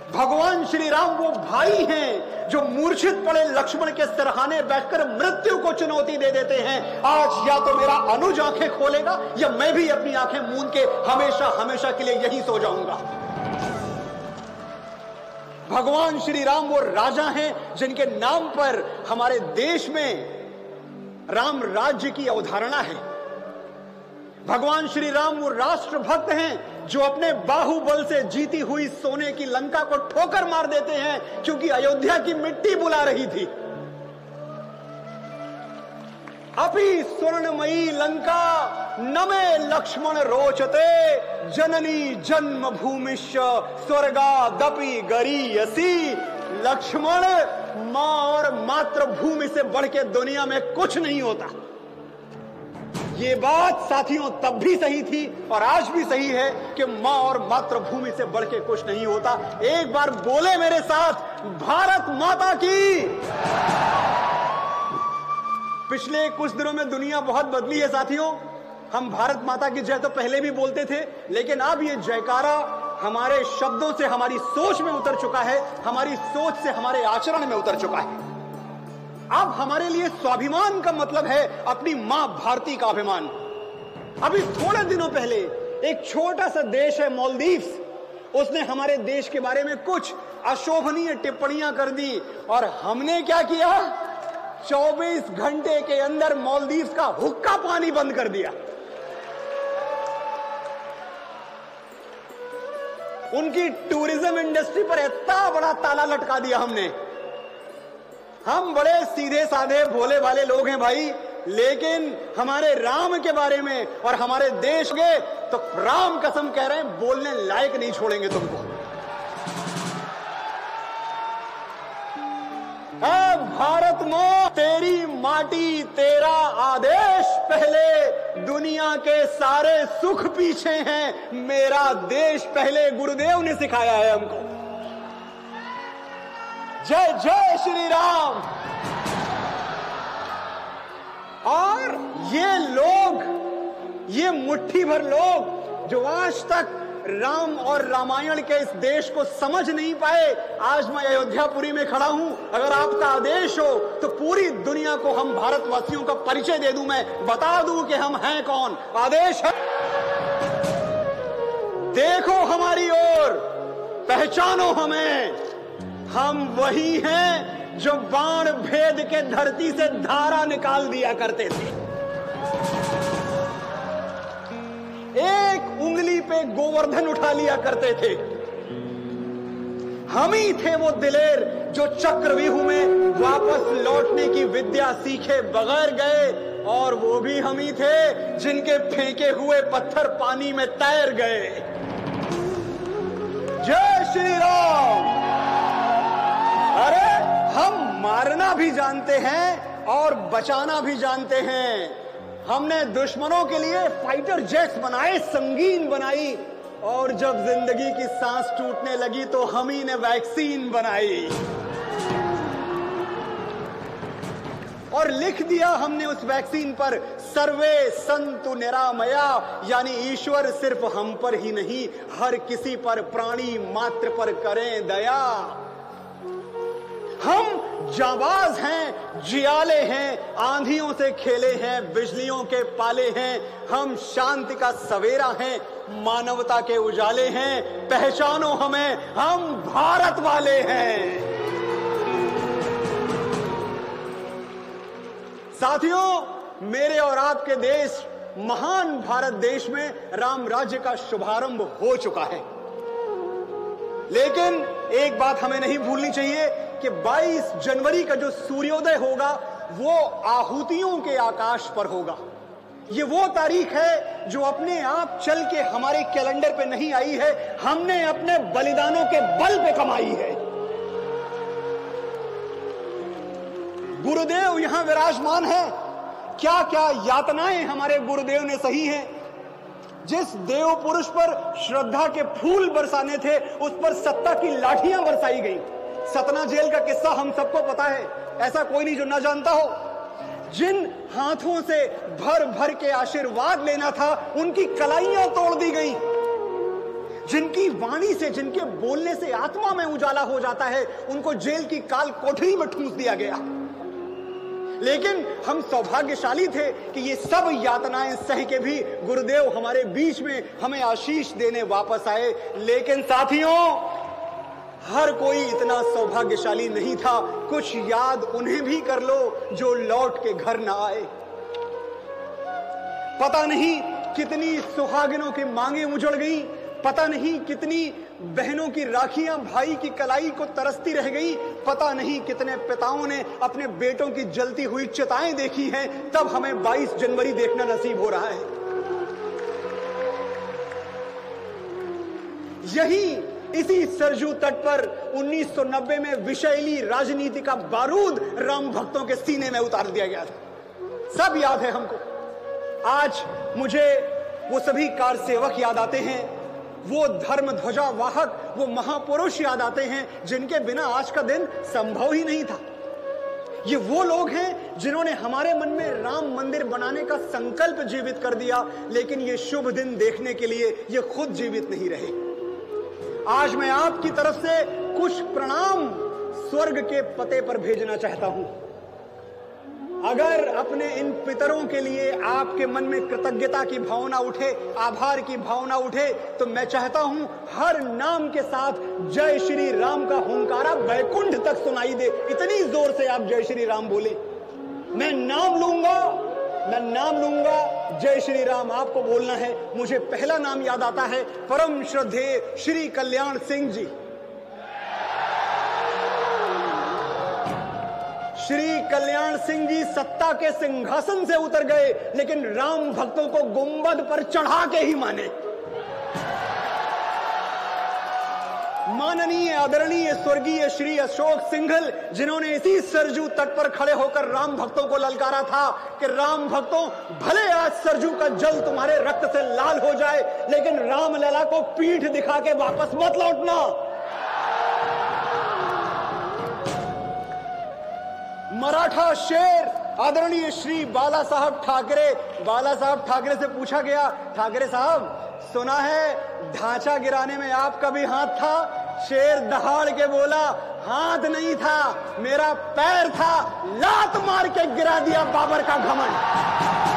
भगवान श्री राम वो भाई हैं जो मूर्छित पड़े लक्ष्मण के सिरहाने बैठकर मृत्यु को चुनौती दे देते हैं, आज या तो मेरा अनुज आंखें खोलेगा या मैं भी अपनी आंखें मूंद के हमेशा हमेशा के लिए यही सो जाऊंगा। भगवान श्री राम वो राजा हैं जिनके नाम पर हमारे देश में राम राज्य की अवधारणा है। भगवान श्री राम वो राष्ट्रभक्त हैं जो अपने बाहुबल से जीती हुई सोने की लंका को ठोकर मार देते हैं क्योंकि अयोध्या की मिट्टी बुला रही थी। अपि स्वर्णमयी लंका नमे लक्ष्मण रोचते, जननी जन्म भूमिश्च स्वर्गादपि गरीयसी। लक्ष्मण, मां और मातृभूमि से बढ़ के दुनिया में कुछ नहीं होता। ये बात साथियों तब भी सही थी और आज भी सही है कि मां और मातृभूमि से बढ़ के कुछ नहीं होता। एक बार बोले मेरे साथ, भारत माता की। पिछले कुछ दिनों में दुनिया बहुत बदली है साथियों। हम भारत माता की जय तो पहले भी बोलते थे, लेकिन अब ये जयकारा हमारे शब्दों से हमारी सोच में उतर चुका है, हमारी सोच से हमारे आचरण में उतर चुका है। अब हमारे लिए स्वाभिमान का मतलब है अपनी मां भारती का अभिमान। अभी थोड़े दिनों पहले एक छोटा सा देश है मालदीव्स, उसने हमारे देश के बारे में कुछ अशोभनीय टिप्पणियां कर दी और हमने क्या किया, 24 घंटे के अंदर मालदीव्स का हुक्का पानी बंद कर दिया। उनकी टूरिज्म इंडस्ट्री पर इतना बड़ा ताला लटका दिया हमने। हम बड़े सीधे साधे भोले वाले लोग हैं भाई, लेकिन हमारे राम के बारे में और हमारे देश के, तो राम कसम कह रहे हैं, बोलने लायक नहीं छोड़ेंगे तुमको। भारत मां तेरी माटी तेरा आदेश पहले, दुनिया के सारे सुख पीछे हैं, मेरा देश पहले, गुरुदेव ने सिखाया है हमको। जय जय श्री राम। और ये लोग, ये मुट्ठी भर लोग जो आज तक राम और रामायण के इस देश को समझ नहीं पाए, आज मैं अयोध्यापुरी में खड़ा हूं। अगर आपका आदेश हो तो पूरी दुनिया को हम भारतवासियों का परिचय दे दूं, मैं बता दूं कि हम हैं कौन। आदेश है, देखो हमारी ओर, पहचानो हमें, हम वही हैं जो बाण भेद के धरती से धारा निकाल दिया करते थे। एक उंगली पे गोवर्धन उठा लिया करते थे। हम ही थे वो दिलेर जो चक्रव्यूह में वापस लौटने की विद्या सीखे बगैर गए, और वो भी हम ही थे जिनके फेंके हुए पत्थर पानी में तैर गए। जय श्री राम। अरे हम मारना भी जानते हैं और बचाना भी जानते हैं। हमने दुश्मनों के लिए फाइटर जेट्स बनाए, संगीन बनाई, और जब जिंदगी की सांस टूटने लगी तो हम ही ने वैक्सीन बनाई। और लिख दिया हमने उस वैक्सीन पर, सर्वे संतु निरामया, यानी ईश्वर सिर्फ हम पर ही नहीं, हर किसी पर, प्राणी मात्र पर करें दया। हम जाबाज हैं, जियाले हैं, आंधियों से खेले हैं, बिजलियों के पाले हैं। हम शांति का सवेरा हैं, मानवता के उजाले हैं। पहचानो हमें, हम भारत वाले हैं। साथियों, मेरे और आपके देश, महान भारत देश में राम राज्य का शुभारंभ हो चुका है। लेकिन एक बात हमें नहीं भूलनी चाहिए कि 22 जनवरी का जो सूर्योदय होगा वो आहुतियों के आकाश पर होगा। ये वो तारीख है जो अपने आप चल के हमारे कैलेंडर पे नहीं आई है, हमने अपने बलिदानों के बल पे कमाई है। गुरुदेव यहां विराजमान है। क्या क्या यातनाएं हमारे गुरुदेव ने सही हैं। जिस देव पुरुष पर श्रद्धा के फूल बरसाने थे, उस पर सत्ता की लाठियां बरसाई गई। सतना जेल का किस्सा हम सबको पता है, ऐसा कोई नहीं जो ना जानता हो। जिन हाथों से भर भर के आशीर्वाद लेना था, उनकी कलाइयां तोड़ दी गई। जिनकी वाणी से, जिनके बोलने से आत्मा में उजाला हो जाता है, उनको जेल की काल कोठरी में ठूंस दिया गया। लेकिन हम सौभाग्यशाली थे कि ये सब यातनाएं सह के भी गुरुदेव हमारे बीच में हमें आशीष देने वापस आए। लेकिन साथियों, हर कोई इतना सौभाग्यशाली नहीं था। कुछ याद उन्हें भी कर लो जो लौट के घर ना आए। पता नहीं कितनी सुहागिनों की मांगें उजड़ गई, पता नहीं कितनी बहनों की राखियां भाई की कलाई को तरसती रह गई, पता नहीं कितने पिताओं ने अपने बेटों की जलती हुई चिताएं देखी हैं, तब हमें 22 जनवरी देखना नसीब हो रहा है। यही इसी सरजू तट पर 1990 में विषैली राजनीति का बारूद राम भक्तों के सीने में उतार दिया गया था। सब याद है हमको। आज मुझे वो सभी कार सेवक याद आते हैं, वो धर्म ध्वजा वाहक, वो महापुरुष याद आते हैं जिनके बिना आज का दिन संभव ही नहीं था। ये वो लोग हैं जिन्होंने हमारे मन में राम मंदिर बनाने का संकल्प जीवित कर दिया, लेकिन ये शुभ दिन देखने के लिए ये खुद जीवित नहीं रहे। आज मैं आपकी तरफ से कुछ प्रणाम स्वर्ग के पते पर भेजना चाहता हूं। अगर अपने इन पितरों के लिए आपके मन में कृतज्ञता की भावना उठे, आभार की भावना उठे, तो मैं चाहता हूं हर नाम के साथ जय श्री राम का हुंकारा बैकुंठ तक सुनाई दे। इतनी जोर से आप जय श्री राम बोले। मैं नाम लूंगा, जय श्री राम आपको बोलना है। मुझे पहला नाम याद आता है, परम श्रद्धेय श्री कल्याण सिंह जी। श्री कल्याण सिंह जी सत्ता के सिंहासन से उतर गए, लेकिन राम भक्तों को गुंबद पर चढ़ा के ही माने। माननीय आदरणीय स्वर्गीय श्री अशोक सिंघल, जिन्होंने इसी सरजू तट पर खड़े होकर राम भक्तों को ललकारा था कि राम भक्तों, भले आज सरजू का जल तुम्हारे रक्त से लाल हो जाए, लेकिन रामलला को पीठ दिखा के वापस मत लौटना। मराठा शेर आदरणीय श्री बाला साहब ठाकरे से पूछा गया, ठाकरे साहब सुना है ढांचा गिराने में आपका भी हाथ था? शेर दहाड़ के बोला, हाथ नहीं था, मेरा पैर था, लात मार के गिरा दिया बाबर का घमंड।